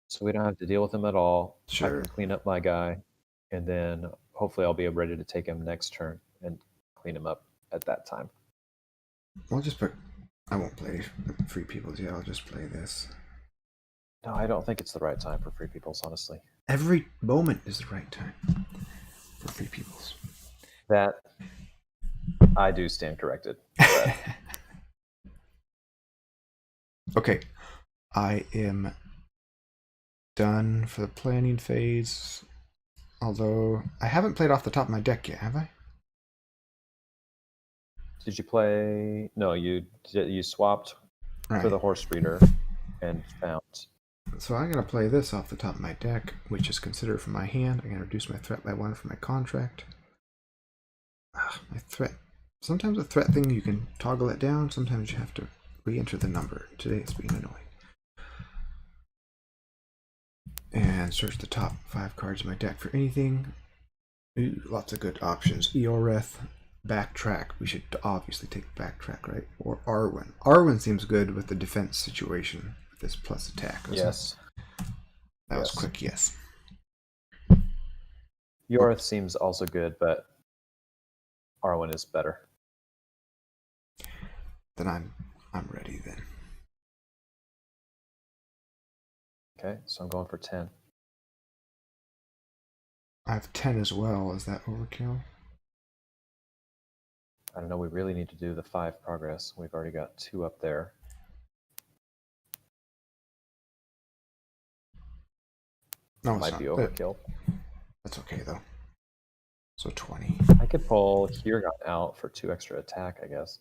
So we don't have to deal with him at all. Sure. I can clean up my guy, and then hopefully I'll be ready to take him next turn and clean him up at that time. I'll just put. I won't play Free Peoples yet. I'll just play this. No, I don't think it's the right time for Free Peoples, honestly. Every moment is the right time for Free Peoples. That I do stand corrected. Okay, I am done for the planning phase. Although I haven't played off the top of my deck yet, have I? Did you play? No, you swapped Right. for the horse breeder and found. So I'm going to play this off the top of my deck, which is considered from my hand. I'm going to reduce my threat by 1 for my contract. My threat. Sometimes a threat thing, you can toggle it down. Sometimes you have to re-enter the number. Today it's being annoying. And search the top 5 cards of my deck for anything. Ooh, lots of good options. Eoreth, Backtrack. We should obviously take Backtrack, right? Or Arwen. Arwen seems good with the defense situation with this plus attack. Yes. That was quick, yes. Yorith seems also good, but Arwen is better. Then I'm ready then. Okay, so I'm going for 10. I have 10 as well. Is that overkill? I don't know, we really need to do the 5 progress. We've already got 2 up there. No, it might be overkill. That's okay though. So 20. I could pull Hirgon out for 2 extra attack, I guess.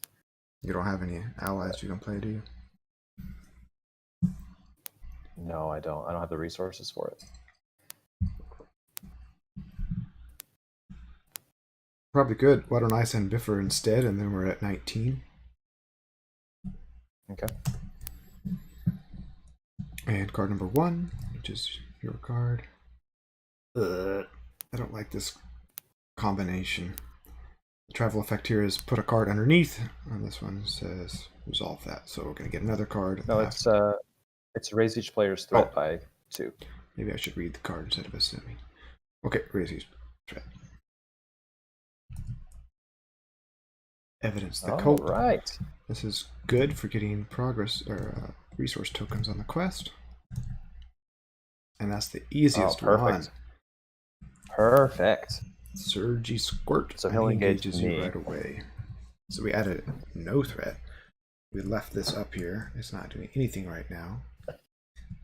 You don't have any allies you can play, do you? No, I don't. I don't have the resources for it. Probably good. Why don't I send Biffer instead, and then we're at 19. Okay. And card number 1, which is your card. I don't like this combination. The travel effect here is put a card underneath, and this one says resolve that. So we're going to get another card. No, it's raise each player's threat by 2. Maybe I should read the card instead of assuming. Okay, raise each threat. Evidence the cult. Right. This is good for getting progress or resource tokens on the quest. And that's the easiest one. Perfect. Surgy Squirt. So he'll engage you right away. So we added no threat. We left this up here. It's not doing anything right now.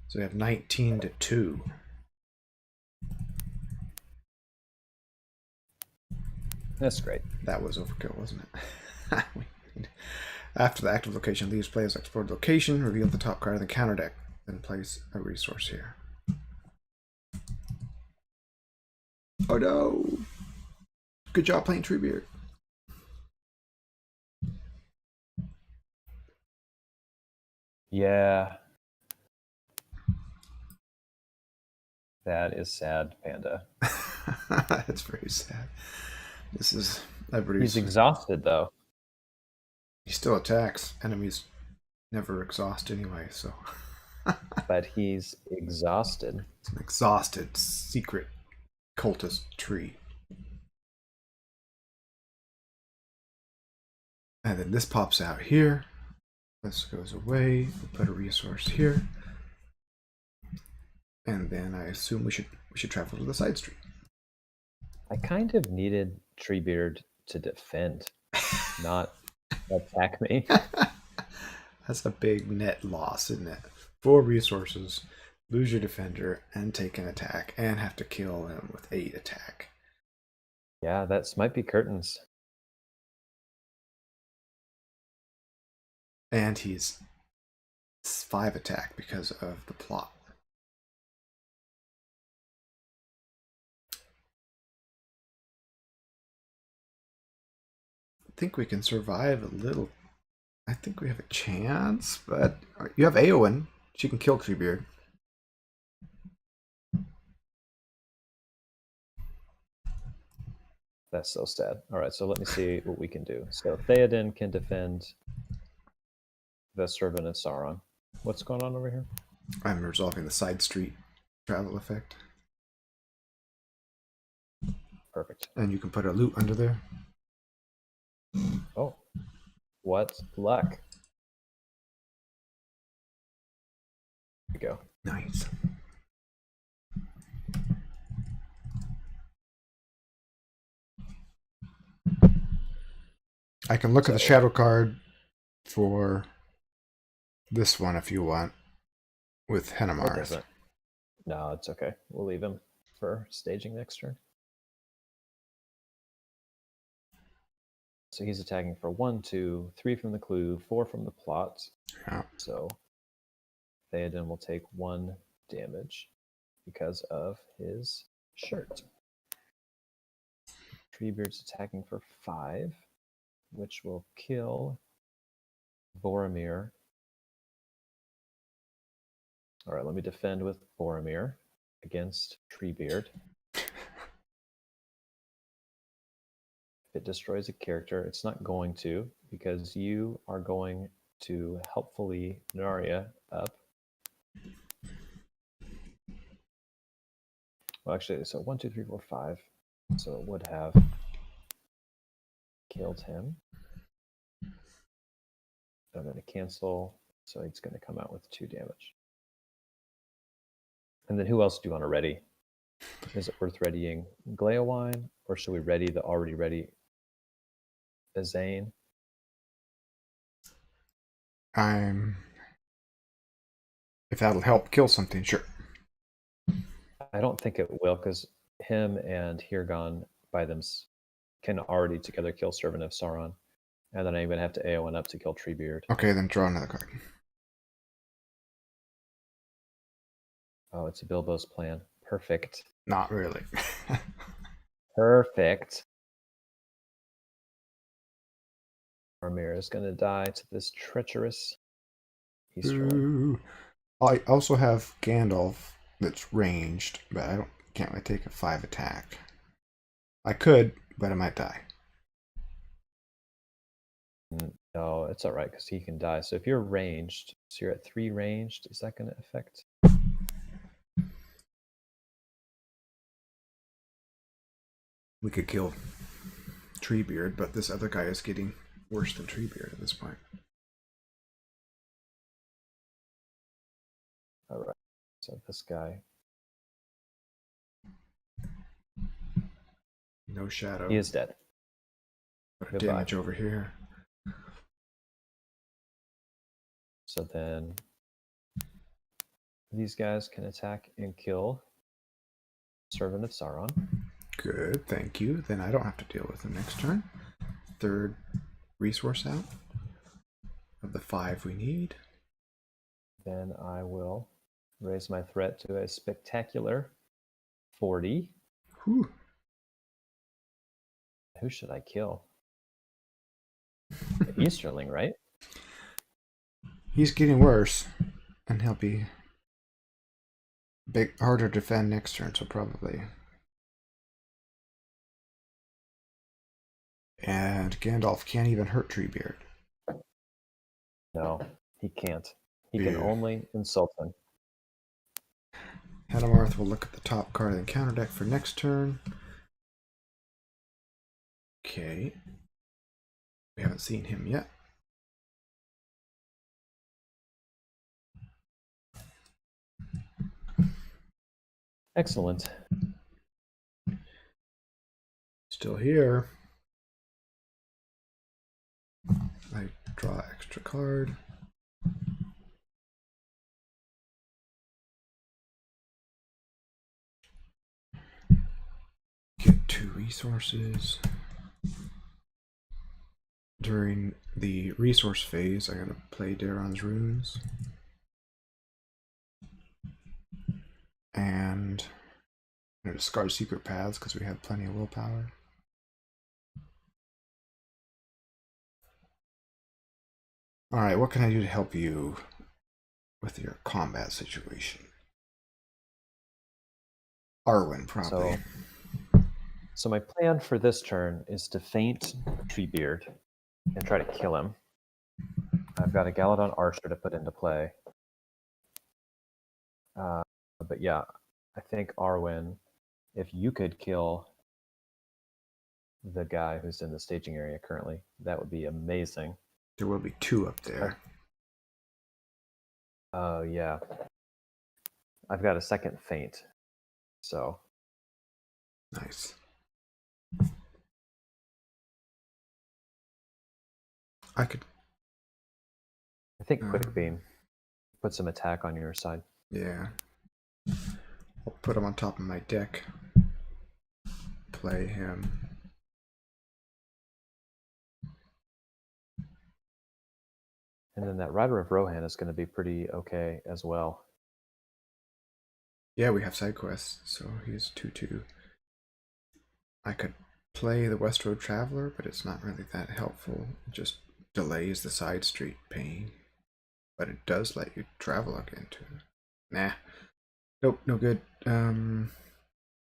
So we have 19 to 2. That's great. That was overkill, wasn't it? After the active location leaves, players explore the location, reveal the top card of the counter deck, then place a resource here. Oh no! Good job playing Treebeard. Yeah. That is sad, Panda. That's very sad. This is everybody's. He's exhausted though. He still attacks. Enemies never exhaust anyway, so. But he's exhausted. It's an exhausted secret cultist tree. And then this pops out here. This goes away. We'll put a resource here. And then I assume we should travel to the side street. I kind of needed Treebeard to defend, not attack me. That's a big net loss, isn't it? 4 resources, lose your defender, and take an attack, and have to kill him with 8 attack. Yeah, that might be curtains. And he's 5 attack because of the plot. I think we can survive a little. I think we have a chance, but you have Eowyn. She can kill Treebeard. That's so sad. All right, so let me see what we can do. So Theoden can defend the Servant of Sauron. What's going on over here? I'm resolving the side street travel effect. Perfect. And you can put a loot under there. Oh, what luck. There we go. Nice. I can look at the shadow card for this one if you want with Hennemarth. No, it's okay. We'll leave him for staging next turn. So he's attacking for 1, 2, 3 from the clue, 4 from the plot. Yeah. So Theoden will take 1 damage because of his shirt. Treebeard's attacking for 5, which will kill Boromir. All right, let me defend with Boromir against Treebeard. If it destroys a character, it's not going to, because you are going to helpfully Narya up. Well, actually, so 1, 2, 3, 4, 5. So it would have killed him. I'm going to cancel, so it's going to come out with 2 damage. And then who else do you want to ready? Is it worth readying Gleowine, or should we ready the already ready Azane? If that'll help kill something, sure. I don't think it will, because him and Hirgon by them can already together kill Servant of Sauron. And then I'm going to have to AoN up to kill Treebeard. Okay, then draw another card. Oh, it's a Bilbo's plan. Perfect. Not really. Perfect. Boromir is going to die to this treacherous Easterling. Ooh. I also have Gandalf that's ranged, but I can't really take a 5 attack. I could, but I might die. No, it's all right because he can die. So if you're ranged, so you're at 3 ranged, is that going to affect? We could kill Treebeard, but this other guy is getting worse than Treebeard at this point. All right. So this guy. No shadow. He is dead. Damage over here. So then these guys can attack and kill Servant of Sauron. Good, thank you. Then I don't have to deal with him next turn. 3rd resource out of the 5 we need. Then I will raise my threat to a spectacular 40. Whew. Who should I kill? Easterling, right? He's getting worse, and he'll be harder to defend next turn, so probably. And Gandalf can't even hurt Treebeard. No, he can't. He can only insult him. Hanamarth will look at the top card of the counter deck for next turn. Okay. We haven't seen him yet. Excellent. Still here. I draw extra card. Get 2 resources. During the resource phase, I'm going to play Daron's Runes. And I'm going to discard Secret Paths because we have plenty of willpower. Alright, what can I do to help you with your combat situation? Arwen, probably. So my plan for this turn is to feint Treebeard and try to kill him. I've got a Galadon Archer to put into play. But yeah, I think Arwen, if you could kill the guy who's in the staging area currently, that would be amazing. There will be 2 up there. Oh, yeah. I've got a second feint, so. Nice. I think Quick Beam. Put some attack on your side. Yeah. I'll put him on top of my deck. Play him. And then that Rider of Rohan is going to be pretty okay as well. Yeah, we have side quests, so he's 2/2. I could play the West Road Traveler, but it's not really that helpful. It just delays the side street paying. But it does let you travel again too. Nah. Nope, no good. Would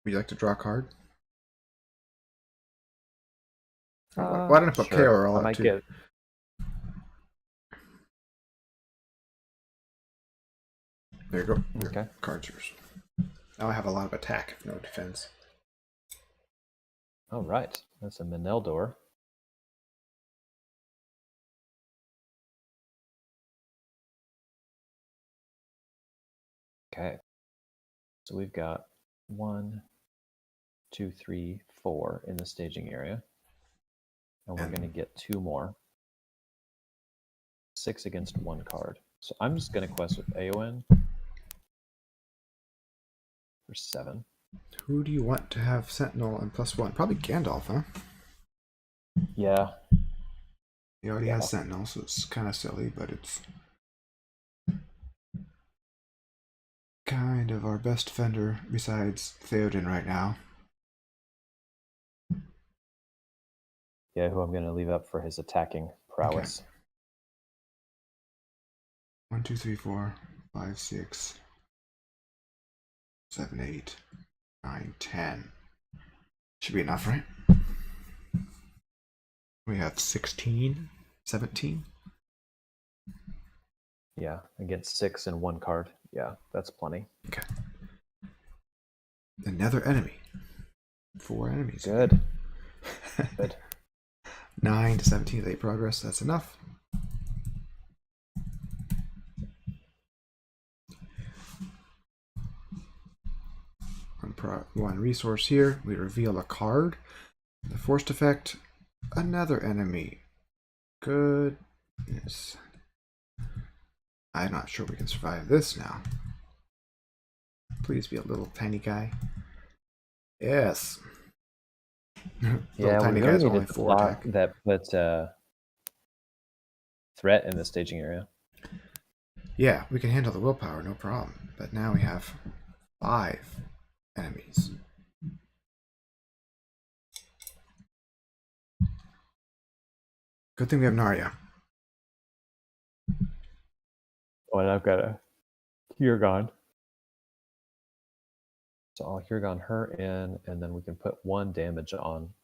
you like to draw a card? Why don't I put Sure. KRL I out might too? get. There you go. Okay. Card's yours. Now I have a lot of attack, if no defense. All right. That's a Meneldor. Okay. So we've got 1, 2, 3, 4 in the staging area. And we're going to get 2 more. 6 against 1 card. So I'm just going to quest with Aowen for 7. Who do you want to have Sentinel and +1? Probably Gandalf, huh? Yeah. He already has Sentinel, so it's kind of silly, but it's kind of our best defender besides Theoden right now. Yeah, who I'm going to leave up for his attacking prowess. Okay. 1, 2, 3, 4, 5, 6, 7, 8, 9, 10. Should be enough, right? We have 16, 17. Yeah, against 6 and 1 card. Yeah, that's plenty. Okay. Another enemy. 4 enemies. Good. Good. 9 to 17 8 progress. That's enough. One resource here. We reveal a card. The forced effect. Another enemy. Goodness. I'm not sure we can survive this now. Please be a little tiny guy. Yes. Yeah, tiny we guy's really only needed to 4 block attack. that put threat in the staging area. Yeah, we can handle the willpower, no problem. But now we have 5 enemies. Good thing we have Narya. Oh, and I've got a Hirgon. So I'll Hirgon her in, and then we can put 1 damage on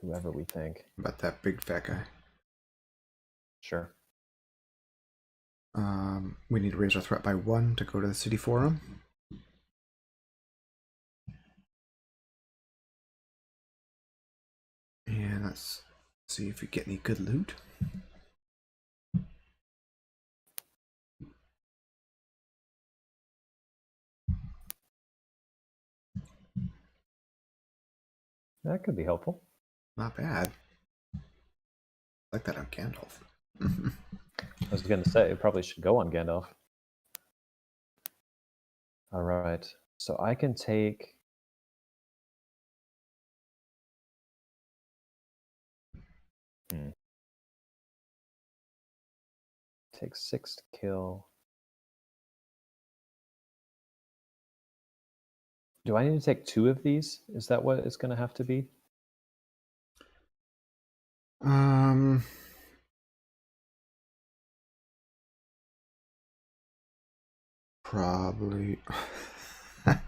whoever we think. About that big fat guy. Sure. We need to raise our threat by 1 to go to the city forum. And let's see if we get any good loot. That could be helpful. Not bad. I like that on Gandalf. I was going to say, it probably should go on Gandalf. All right. So I can take... Take 6 to kill. Do I need to take 2 of these? Is that what it's going to have to be? Probably. I'm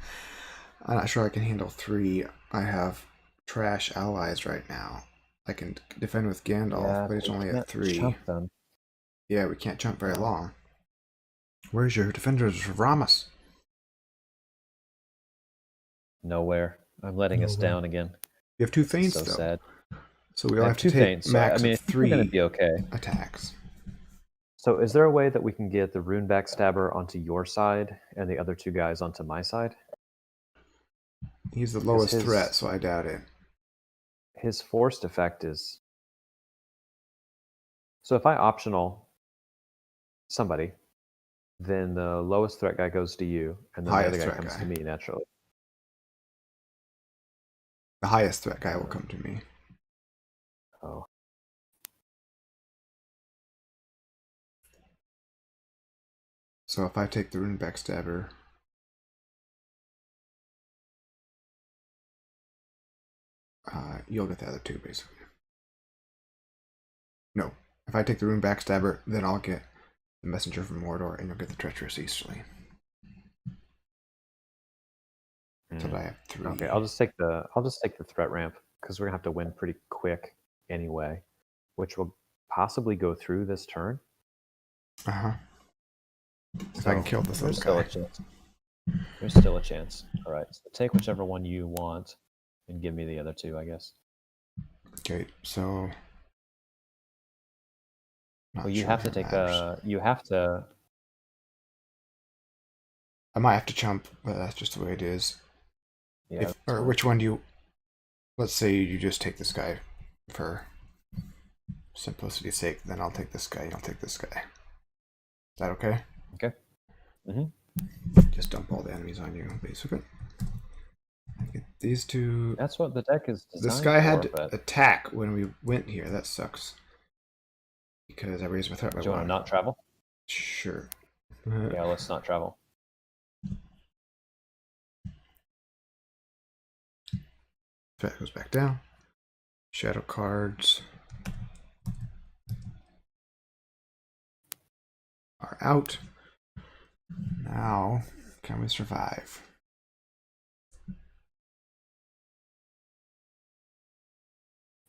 not sure I can handle 3. I have trash allies right now. I can defend with Gandalf, but it's only at 3. Jump them. Yeah, we can't jump very long. Where's your defenders of Ramus? Nowhere. I'm letting us down again. You have 2 feints, So though. sad. So we all have to 2 take feints. max I mean, of we're 3 going to be okay. attacks. So is there a way that we can get the rune backstabber onto your side and the other 2 guys onto my side? He's the lowest threat, so I doubt it. His forced effect is... So if I optional somebody, then the lowest threat guy goes to you, and then the other guy comes to me naturally. The highest threat guy will come to me. Oh. So if I take the rune backstabber, you'll get the other two, basically. No, if I take the rune backstabber, then I'll get the messenger from Mordor, and you'll get the treacherous easterly. So I have 3. Okay, I'll just take the threat ramp because we're gonna have to win pretty quick anyway, which will possibly go through this turn. If I can kill this little guy. There's still a chance. All right, so take whichever one you want and give me the other two, I guess. Okay, so. Well, you have to take you have to. I might have to chump, but that's just the way it is. Yeah. Or which one do you? Let's say you just take this guy for simplicity's sake. Then I'll take this guy. And I'll take this guy. Is that okay? Okay. Just dump all the enemies on you, basically. I get these two. That's what the deck is designed This guy had to attack when we went here. That sucks. Because I raised my threat by 1. Do you want to not travel? Sure. Yeah, let's not travel. That goes back down. Shadow cards are out. Now, can we survive?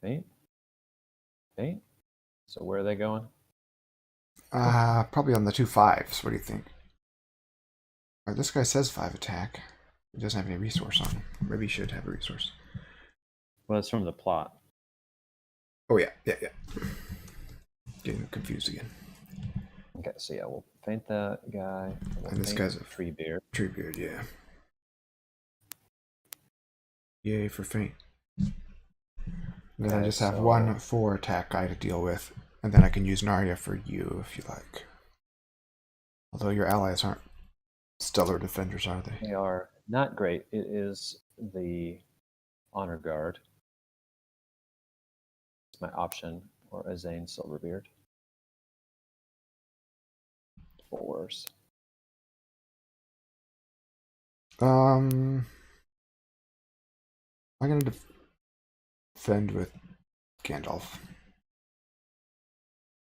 Eight. So where are they going? Probably on the 2 5s. What do you think? This guy says 5 attack. He doesn't have any resource on him. Maybe he should have a resource. Well, it's from the plot. Oh yeah. Getting confused again. Okay, so yeah, we'll paint that guy. And this guy's a Treebeard. Treebeard, yeah. Yay for faint. Then I just have 1 4 attack guy to deal with, and then I can use Narya for you if you like. Although your allies aren't stellar defenders, are they? They are not great. It is the Honor Guard. It's my option, or Azane Silverbeard. 4s. I'm gonna defend with Gandalf.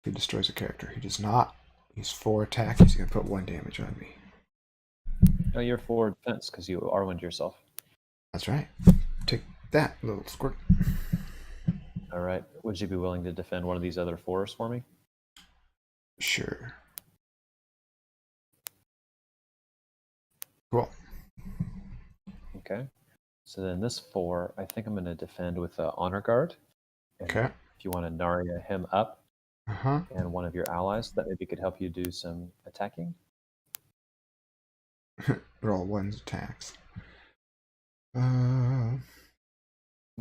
He destroys a character. He does not. He's 4 attack. He's gonna put 1 damage on me. Oh, you're 4 defense because you Arwind yourself. That's right. Take that, little squirt. All right. Would you be willing to defend one of these other 4s for me? Sure. Cool. Okay. So then this 4, I think I'm going to defend with the Honor Guard. And Okay. If you want to Narya him up Uh-huh. and one of your allies, that maybe could help you do some attacking. Roll 1's attacks. You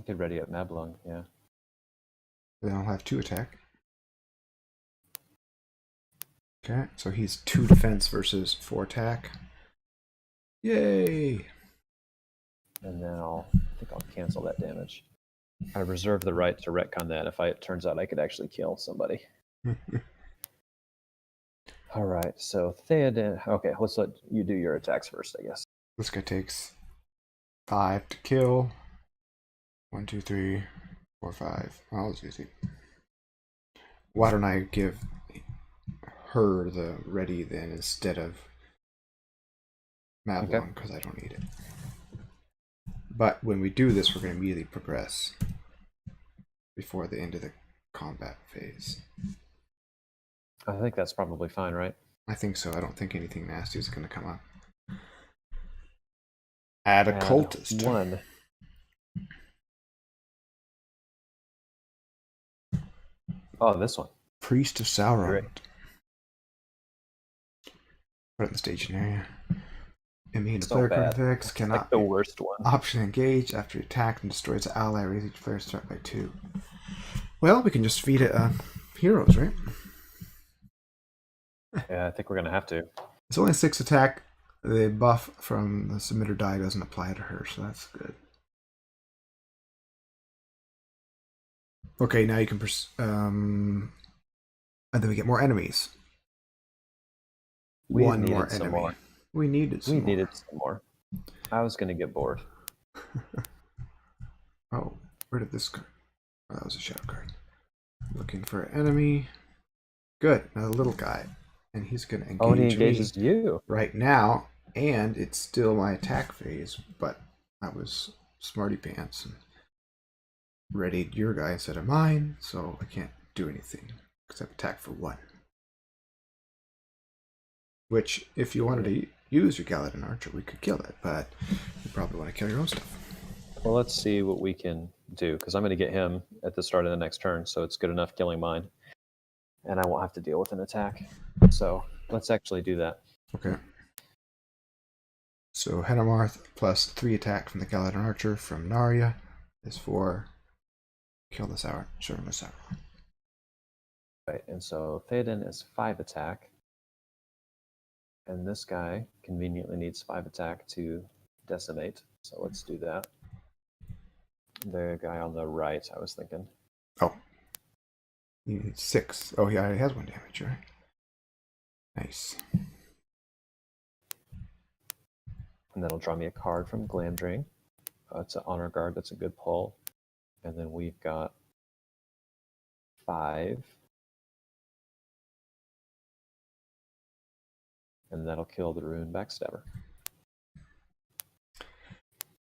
could ready up Mablung, yeah. Then I'll have 2 attack. Okay, so he's 2 defense versus 4 attack. Yay! And then I think I'll cancel that damage. I reserve the right to retcon that if it turns out I could actually kill somebody. All right, so Theoden. Okay, let's let you do your attacks first, I guess. This guy takes 5 to kill. 1, 2, 3, 4, 5. Oh, that's easy. Why don't I give her the ready then instead of Mablung, because I don't need it. But when we do this, we're going to immediately progress before the end of the combat phase. I think that's probably fine, right? I think so. I don't think anything nasty is going to come up. Add a cultist. 1. Oh, this one. Priest of Sauron. Great. Put it in the staging area. Immune to So player bad. effects. Cannot Like the worst one. Option engage after attack and destroys an ally. Raise each player's threat by 2. Well, we can just feed it heroes, right? Yeah, I think we're gonna have to. It's only 6 attack. The buff from the submitter die doesn't apply to her, so that's good. Okay, now you can and then we get more enemies. We One needed more some enemy. more. We needed some We more. needed some more. I was going to get bored. Oh, where did this go? Oh, that was a shadow card. Looking for an enemy. Good, another little guy. And he's going to Oh, and he engage me engages you. right now. And it's still my attack phase, but I was smarty pants and readied your guy instead of mine, so I can't do anything except attack for 1. Which, if you wanted to use your Galadin Archer, we could kill it, but you probably want to kill your own stuff. Well, let's see what we can do, because I'm going to get him at the start of the next turn, so it's good enough killing mine. And I won't have to deal with an attack. So let's actually do that. Okay. So Henamarth plus 3 attack from the Galadin Archer from Narya is for kill this hour, serving this hour. Right, and so Theoden is 5 attack. And this guy conveniently needs 5 attack to decimate. So let's do that. The guy on the right, I was thinking. Oh. He needs 6. Oh, he already has 1 damage, right? Nice. And that'll draw me a card from Glamdring. It's an honor guard. That's a good pull. And then we've got 5. And that'll kill the Rune Backstabber.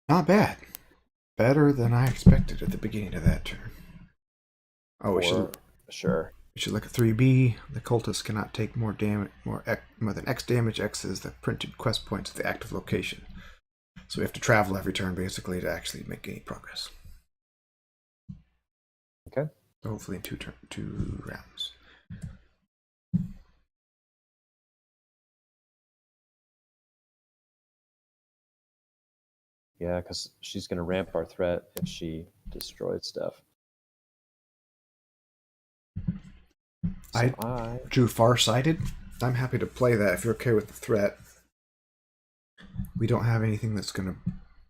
Not bad. Better than I expected at the beginning of that turn. Oh, we should look at 3B. The cultist cannot take more damage, more than X damage. X is the printed quest points of the active location. So we have to travel every turn basically to actually make any progress. Okay. So hopefully in 2 rounds. Yeah, because she's going to ramp our threat if she destroys stuff. So I drew Farsighted. I'm happy to play that if you're okay with the threat. We don't have anything that's going to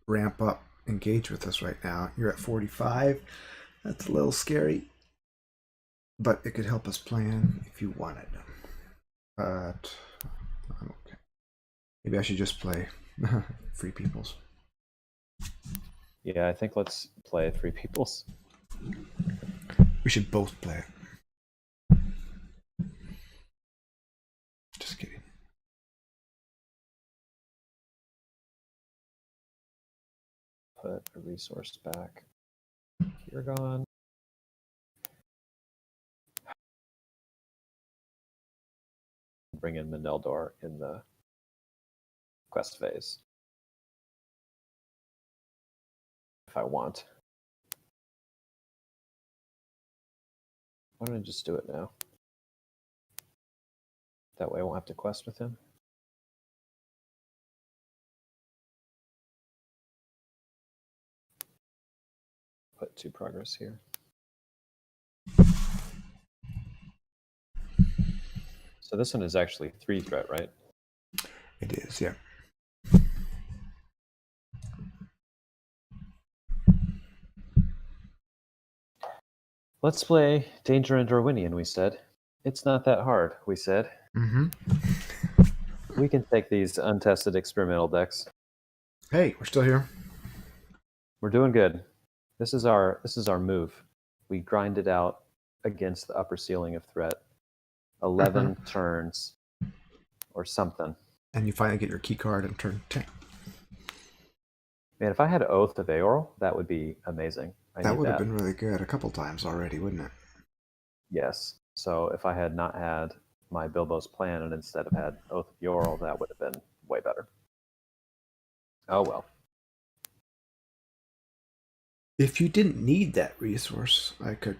ramp up engage with us right now. You're at 45. That's a little scary. But it could help us plan if you wanted. But I'm okay. Maybe I should just play Free Peoples. Yeah, I think let's play 3 Peoples. We should both play it. Just kidding. Put a resource back. Hirgon. Bring in Meneldor in the quest phase. If I want. Why don't I just do it now? That way I won't have to quest with him. Put 2 progress here. So this one is actually 3 threat, right? It is, yeah. Let's play Danger and Dorwinian, we said. It's not that hard, we said. Mm-hmm. We can take these untested experimental decks. Hey, we're still here. We're doing good. This is our move. We grind it out against the upper ceiling of threat. 11 turns or something. And you finally get your key card in turn 10. Man, if I had Oath of Aeorl, that would be amazing. That would have been really good a couple times already, wouldn't it? Yes. So if I had not had my Bilbo's plan and instead of had Oath of Aeorl, that would have been way better. Oh well. If you didn't need that resource, I could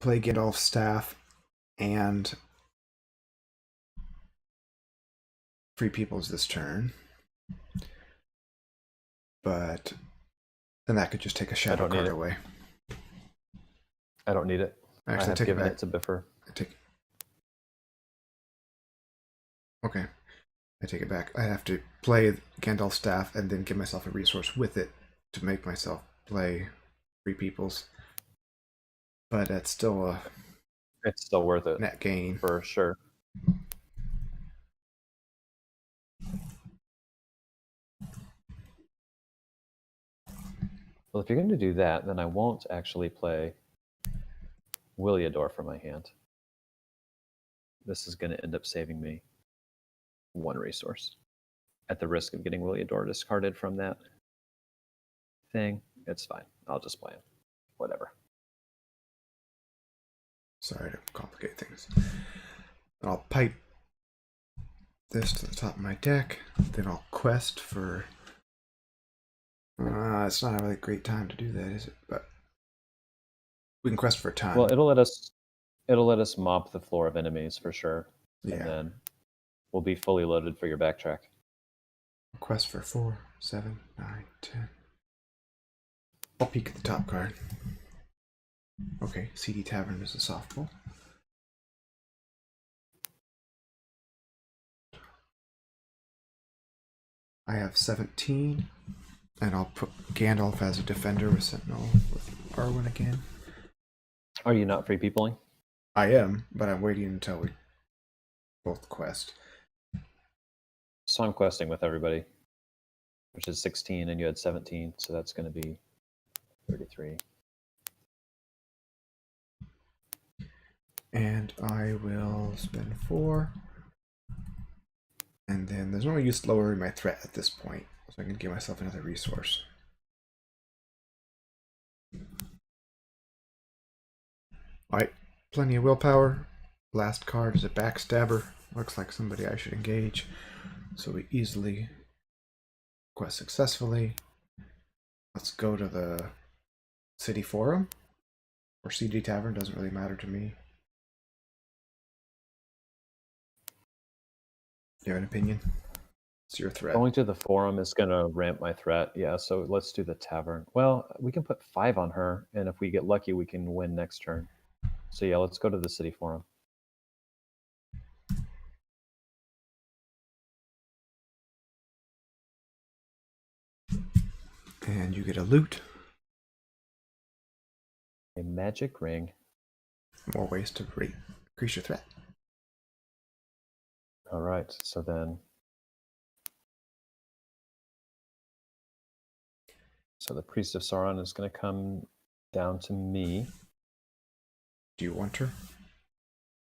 play Gandalf's staff and Free Peoples this turn. But then that could just take a shadow card away. I don't need it. Actually, I have take given it back. it to Biffer. Okay. I take it back. I have to play Gandalf's staff and then give myself a resource with it to make myself play Free Peoples. But it's still worth it. Net gain. For sure. Well, if you're going to do that, then I won't actually play Williador from my hand. This is going to end up saving me 1 resource. At the risk of getting Williador discarded from that thing, it's fine. I'll just play him. Whatever. Sorry to complicate things. I'll pipe this to the top of my deck. Then I'll quest for... it's not a really great time to do that, is it? But we can quest for time. Well, it'll let us mop the floor of enemies for sure. Yeah. And then we'll be fully loaded for your backtrack. Quest for 4, 7, 9, 10. I'll peek at the top card. Okay, CD Tavern is a softball. I have 17, and I'll put Gandalf as a defender with Sentinel with Arwen again. Are you not free peopling? I am, but I'm waiting until we both quest. So I'm questing with everybody, which is 16, and you had 17, so that's going to be 33. And I will spend 4. And then there's no use lowering my threat at this point, so I can give myself another resource. Alright, plenty of willpower. Last card is a backstabber. Looks like somebody I should engage. So we easily quest successfully. Let's go to the city forum. Or CD Tavern, doesn't really matter to me. Do you have an opinion? It's your threat. Going to the forum is going to ramp my threat. Yeah, so let's do the tavern. Well, we can put 5 on her, and if we get lucky, we can win next turn. So yeah, let's go to the city forum. And you get a loot. A magic ring. More ways to increase your threat. All right, so then... So the Priest of Sauron is going to come down to me. Do you want her?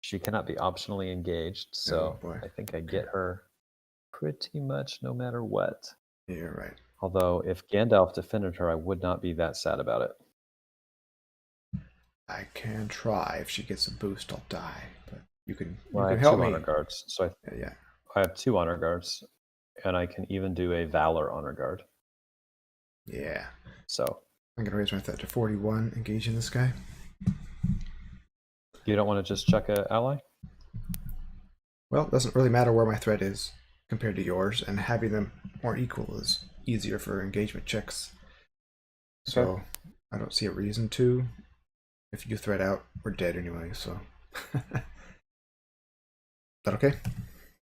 She cannot be optionally engaged, so boy. I think I get her pretty much no matter what. Yeah, you're right. Although if Gandalf defended her, I would not be that sad about it. I can try. If she gets a boost, I'll die. But you can, Well, you I can have help 2 me. honor guards, so Yeah. I have 2 honor guards, and I can even do a Valor honor guard. Yeah. So I'm going to raise my threat to 41, engaging this guy. you don't want to just check a ally? Well, it doesn't really matter where my threat is compared to yours, and having them more equal is easier for engagement checks. So Okay. I don't see a reason to. If you threat out, we're dead anyway, so. Is that okay?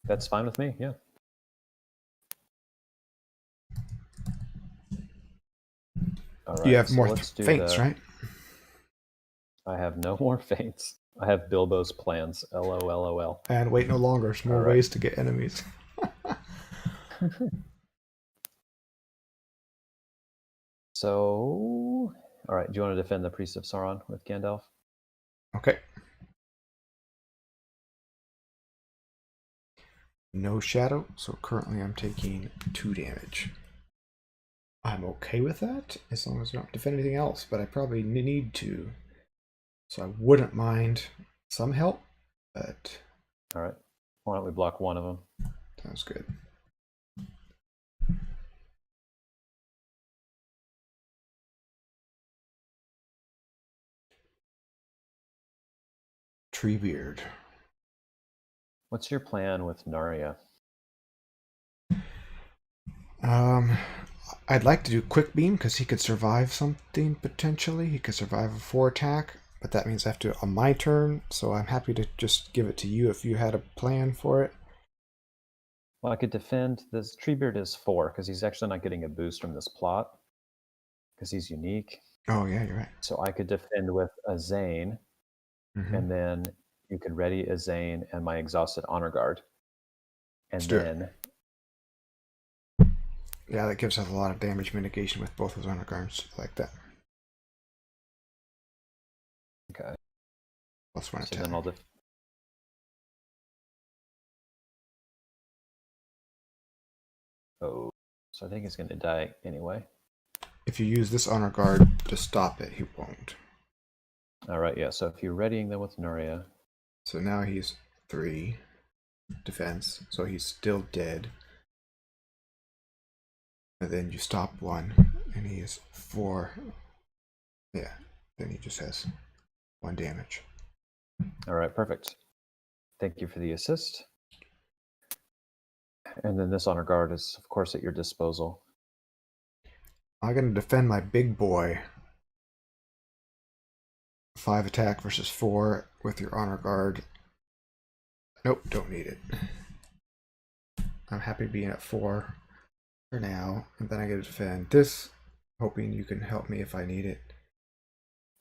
That's fine with me, yeah. All right, You have so more let's do feints, right? I have no more feints. I have Bilbo's plans. LOLOL. And wait no longer. There's more ways to get enemies. So, all right. Do you want to defend the Priest of Sauron with Gandalf? Okay. No shadow, so currently I'm taking 2 damage. I'm okay with that, as long as I don't defend anything else, but I probably need to. So I wouldn't mind some help, but... All right. Why don't we block 1 of them? Sounds good. Treebeard. What's your plan with Narya? I'd like to do quick beam because he could survive something potentially. He could survive a 4 attack, but that means I have to on my turn. So I'm happy to just give it to you if you had a plan for it. Well, I could defend this. Treebeard is 4 because he's actually not getting a boost from this plot because he's unique. Oh yeah, you're right. So I could defend with a Zane, and then you could ready a Zane and my exhausted honor guard, and then Yeah, that gives us a lot of damage mitigation with both those honor guards like that. Okay. Plus one So attack. then I'll Oh, so I think he's going to die anyway. If you use this honor guard to stop it, he won't. All right, yeah. So if you're readying them with Nuria. So now he's 3 defense, so he's still dead. And then you stop 1, and he is 4. Yeah, then he just has 1 damage. All right, perfect. Thank you for the assist. And then this honor guard is, of course, at your disposal. I'm going to defend my big boy. 5 attack versus 4 with your honor guard. Nope, don't need it. I'm happy being at 4 for now, and then I get to defend this, hoping you can help me if I need it.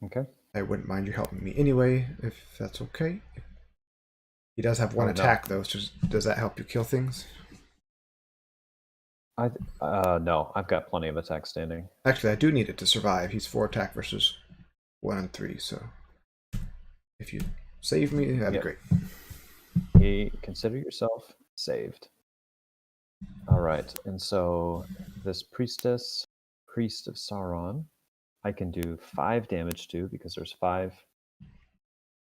Okay. I wouldn't mind you helping me anyway, if that's okay. He does have 1 attack, though, so does that help you kill things? No, I've got plenty of attack standing. Actually, I do need it to survive. He's 4 attack versus 1 and 3, so if you save me, that'd be great. Consider yourself saved. All right, and so this priest of Sauron, I can do 5 damage to because there's 5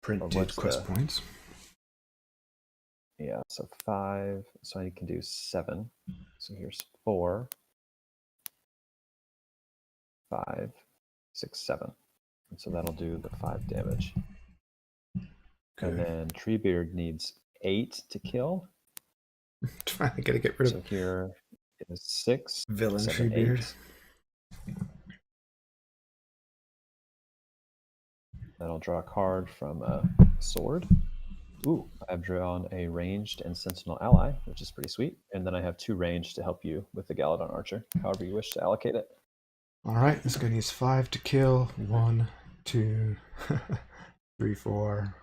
printed quest points. Yeah, so 5. So I can do 7. So here's 4, 5, 6, 7. And so that'll do the 5 damage. Okay. And then Treebeard needs 8 to kill. I gotta get rid of. So here is 6. Villain Treebeard. Then I'll draw a card from a sword. Ooh, I've drawn a ranged and sentinel ally, which is pretty sweet. And then I have 2 ranged to help you with the Galadon Archer, however you wish to allocate it. All right, this guy needs 5 to kill. 1, 2, 3, 4,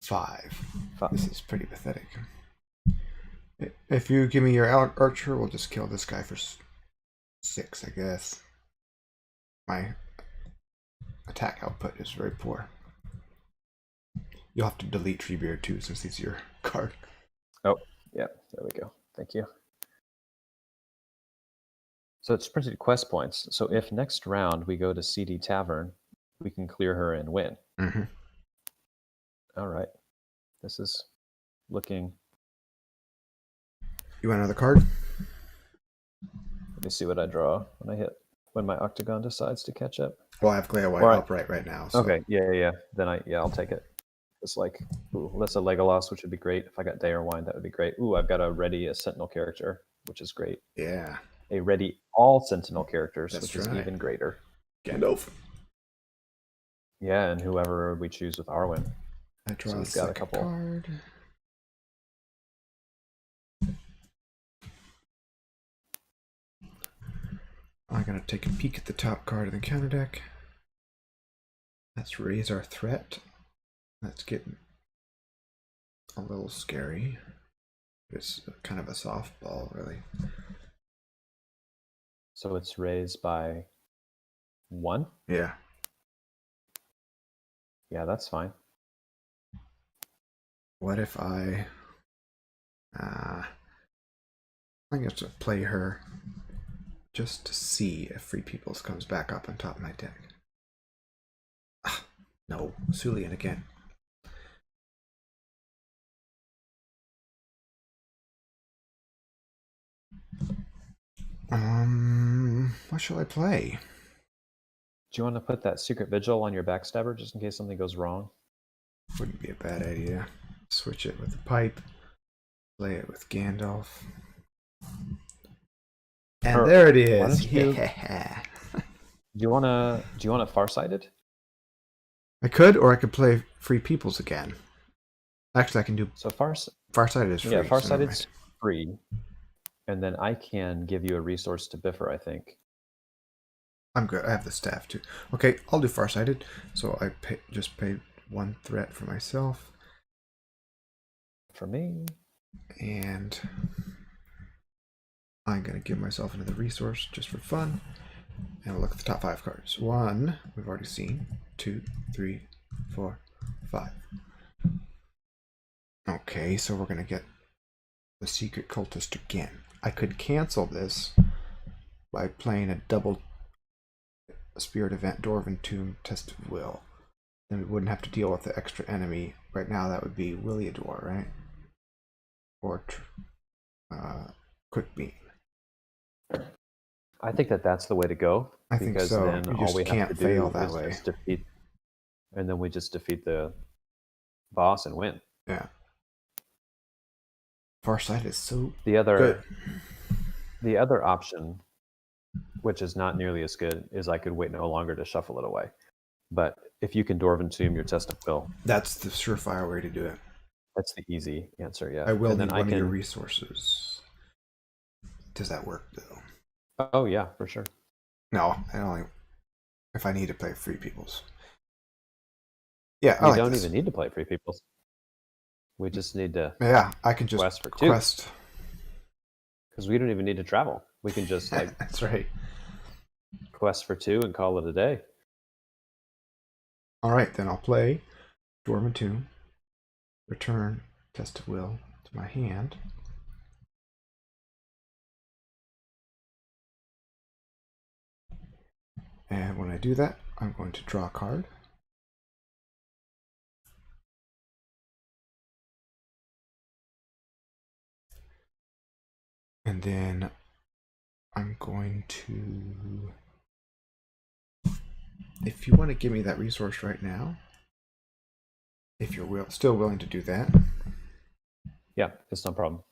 5. This is pretty pathetic. If you give me your archer, we'll just kill this guy for 6, I guess. My attack output is very poor. You'll have to delete Treebeard too, since he's your card. Oh, yeah, there we go. Thank you. So it's printed quest points. So if next round we go to CD Tavern, we can clear her and win. Mm-hmm. All right. This is looking... You want another card? Let me see what I draw when my Octagon decides to catch up. Well, I have Glare White upright right now. So. Okay, yeah. Then I'll take it. It's like, ooh, that's a Legolas, which would be great. If I got Daerwine, that would be great. Ooh, I've got a Sentinel character, which is great. Yeah. A ready all Sentinel characters, That's which is even greater. Gandalf. Yeah, and whoever we choose with Arwen. I draw a couple card. I'm going to take a peek at the top card of the counter deck. Let's raise our threat. That's getting a little scary. It's kind of a softball, really. So it's raised by 1? Yeah. Yeah, that's fine. What if I'm going to play her just to see if Free Peoples comes back up on top of my deck. No, Sulian again. What shall I play? Do you want to put that Secret Vigil on your backstabber just in case something goes wrong? Wouldn't be a bad idea. Switch it with the pipe. Play it with Gandalf. And there it is. Yeah. Do you want to Farsighted? I could, or I could play Free Peoples again. Actually, I can do. So Farsighted is free. Yeah, Farsighted's free, and then I can give you a resource to Biffer, I think. I'm good. I have the staff too. Okay, I'll do Farsighted. So I just paid 1 threat for myself. For me. And I'm going to give myself another resource just for fun. And we'll look at the top 5 cards. 1, we've already seen. 2, 3, 4, 5. Okay, so we're going to get the Secret Cultist again. I could cancel this by playing a double Spirit Event Dwarven Tomb Test of Will. Then we wouldn't have to deal with the extra enemy. Right now that would be Williador, right? Or Quick Beam. I think that that's the way to go. I think because so. then You all just we can't have to fail do that is way. just defeat, and then we just defeat the boss and win. Yeah. Farsight is so The other good. The other option, which is not nearly as good, is I could wait no longer to shuffle it away. But if you can Dwarven Tomb your Test of Will, That's the surefire way to do it. that's the easy answer. Yeah, I will and need then one of your resources. Does that work though? Oh yeah, for sure. No, I only if I need to play Free Peoples. Yeah, I We like don't this. even need to play Free Peoples. We just need to Yeah, I can just quest for 2. quest. Because we don't even need to travel. We can just like That's right. quest for 2 and call it a day. All right, then I'll play Dwarven Tomb. Return Test of Will to my hand. And when I do that, I'm going to draw a card. And then I'm going to, if you want to give me that resource right now, if you're still willing to do that. Yeah, it's no problem.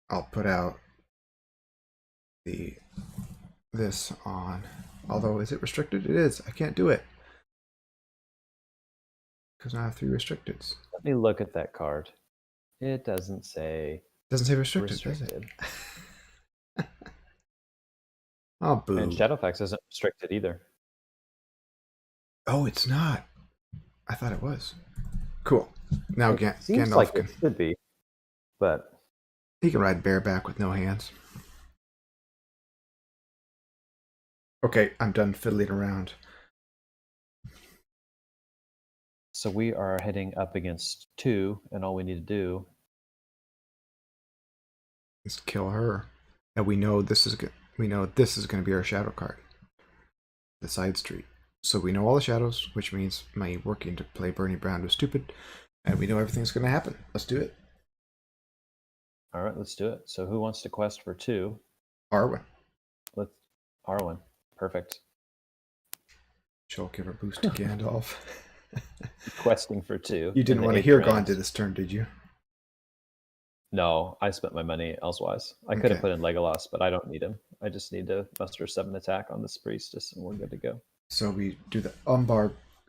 I'll put out this on, although is it restricted? It is. I can't do it because I have 3 restricteds. Let me look at that card. It doesn't say Doesn't say restricted, does it? Oh, boo. And Shadowfax isn't restricted either. Oh, it's not. I thought it was. Cool. Now Seems Gandalf like can. it should be, but He can ride bareback with no hands. Okay, I'm done fiddling around. so we are heading up against 2, and all we need to do Just kill her. And we know this is good. We know this is going to be our shadow card. The side street. So we know all the shadows, which means my working to play Bernie Brown was stupid. And we know everything's going to happen. Let's do it. All right, let's do it. So who wants to quest for 2? Arwen. Let's Arwen. Perfect. She'll give a boost to Gandalf. Questing for 2. You didn't want to hear Hirgon this turn, did you? No, I spent my money elsewise. I could have put in Legolas, but I don't need him. I just need to muster 7 attack on this priestess, and we're good to go. So we do the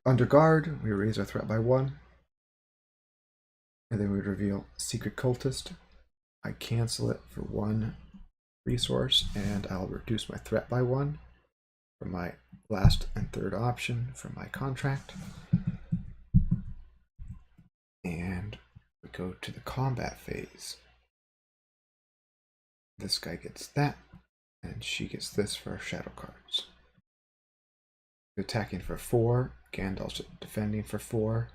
under guard. We raise our threat by 1. And then we reveal Secret Cultist. I cancel it for 1 resource, and I'll reduce my threat by 1 for my last and 3rd option for my contract. And we go to the combat phase. This guy gets that, and she gets this for shadow cards. Attacking for 4, Gandalf's defending for 4.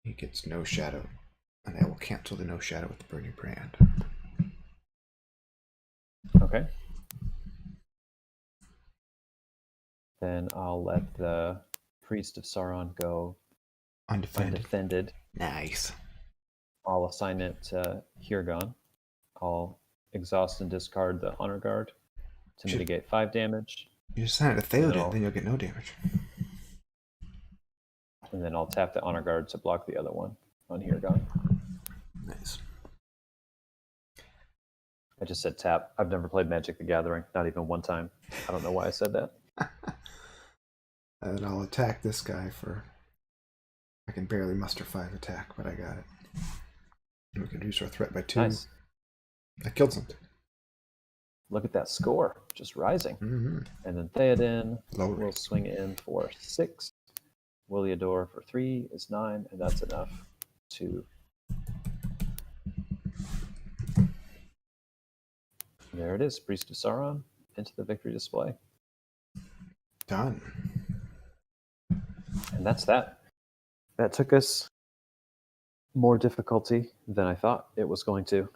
He gets no shadow, and I will cancel the no shadow with the Burning Brand. Okay. Then I'll let the Priest of Sauron go undefended. Nice. I'll assign it to Hirgon. I'll exhaust and discard the Honor Guard to mitigate 5 damage. You just assign it to Theoden, then you'll get no damage. And then I'll tap the Honor Guard to block the other one on Hirgon. Nice. I just said tap. I've never played Magic the Gathering, not even one time. I don't know why I said that. And I'll attack this guy for... I can barely muster 5 attack, but I got it. And we can reduce our threat by 2. Nice. I killed something. Look at that score, just rising. Mm-hmm. And then Theoden Lowering. will swing in for 6. Williador for 3 is 9, and that's enough to There it is, Priest of Sauron into the victory display. Done. And that's that. That took us more difficulty than I thought it was going to.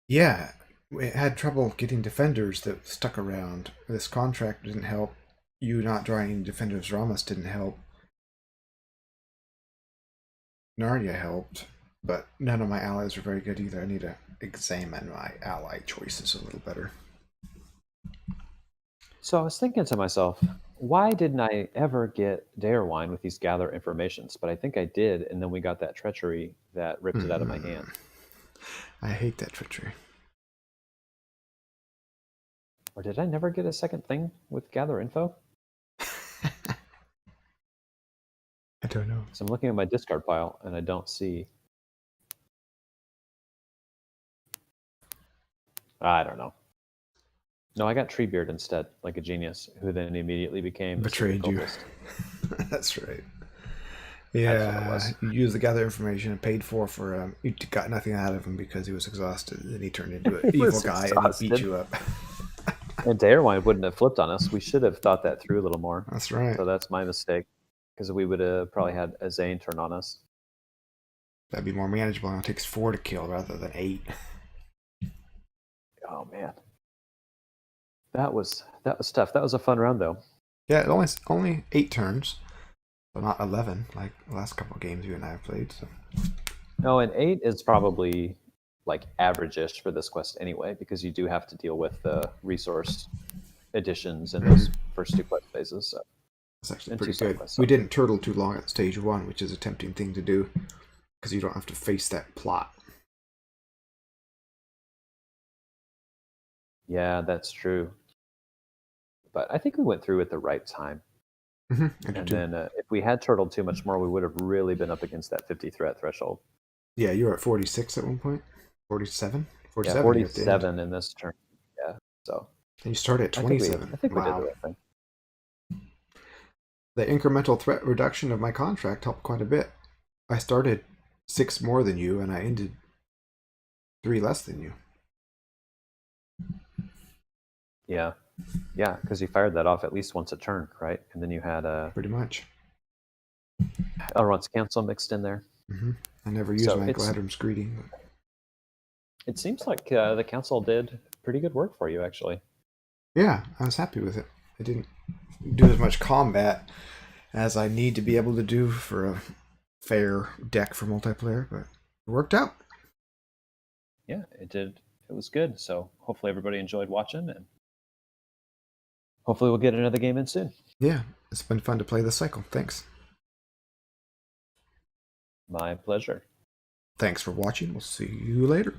Yeah, we had trouble getting defenders that stuck around. This contract didn't help. You not drawing any defenders Ramos didn't help. Narnia helped, but none of my allies were very good either. I need to examine my ally choices a little better. So I was thinking to myself, why didn't I ever get Dorwinian with these gather informations? But I think I did, and then we got that treachery that ripped it out of my hand. I hate that treachery. Or did I never get a second thing with gather info? I don't know. So I'm looking at my discard pile, and I don't see. I don't know. No, I got Treebeard instead, like a genius, who then immediately became Betrayed you. That's right. Yeah, you used the gather information and paid for you got nothing out of him because he was exhausted. Then he turned into an evil guy and he beat you up. And Dorwinian wouldn't have flipped on us. We should have thought that through a little more. That's right. So that's my mistake, because we would have probably had a Zane turn on us. That'd be more manageable. It takes 4 to kill rather than 8. Oh man, that was tough. That was a fun round though. Yeah, only 8 turns, but not 11 like the last couple of games you and I have played. So. No, and 8 is probably like average-ish for this quest anyway, because you do have to deal with the resource additions in those first 2 quest phases. So. That's actually pretty good. We didn't turtle too long at stage 1, which is a tempting thing to do, because you don't have to face that plot. Yeah, that's true. But I think we went through at the right time. Mm-hmm. And then if we had turtled too much more, we would have really been up against that 50 threat threshold. Yeah, you were at 46 at one point. 47? 47, yeah, 47 in this turn. Yeah, so. And you started at 27. I think we did the right thing. The incremental threat reduction of my contract helped quite a bit. I started 6 more than you, and I ended 3 less than you. Yeah, because you fired that off at least once a turn, right? And then you had pretty much Elrond's Cancel mixed in there. Mm-hmm. I never used my Gladrum's Greeting. But... It seems like the council did pretty good work for you, actually. Yeah, I was happy with it. I didn't do as much combat as I need to be able to do for a fair deck for multiplayer, but it worked out. Yeah, it did. It was good. So hopefully everybody enjoyed watching, and hopefully we'll get another game in soon. Yeah, it's been fun to play this cycle. Thanks. My pleasure. Thanks for watching. We'll see you later.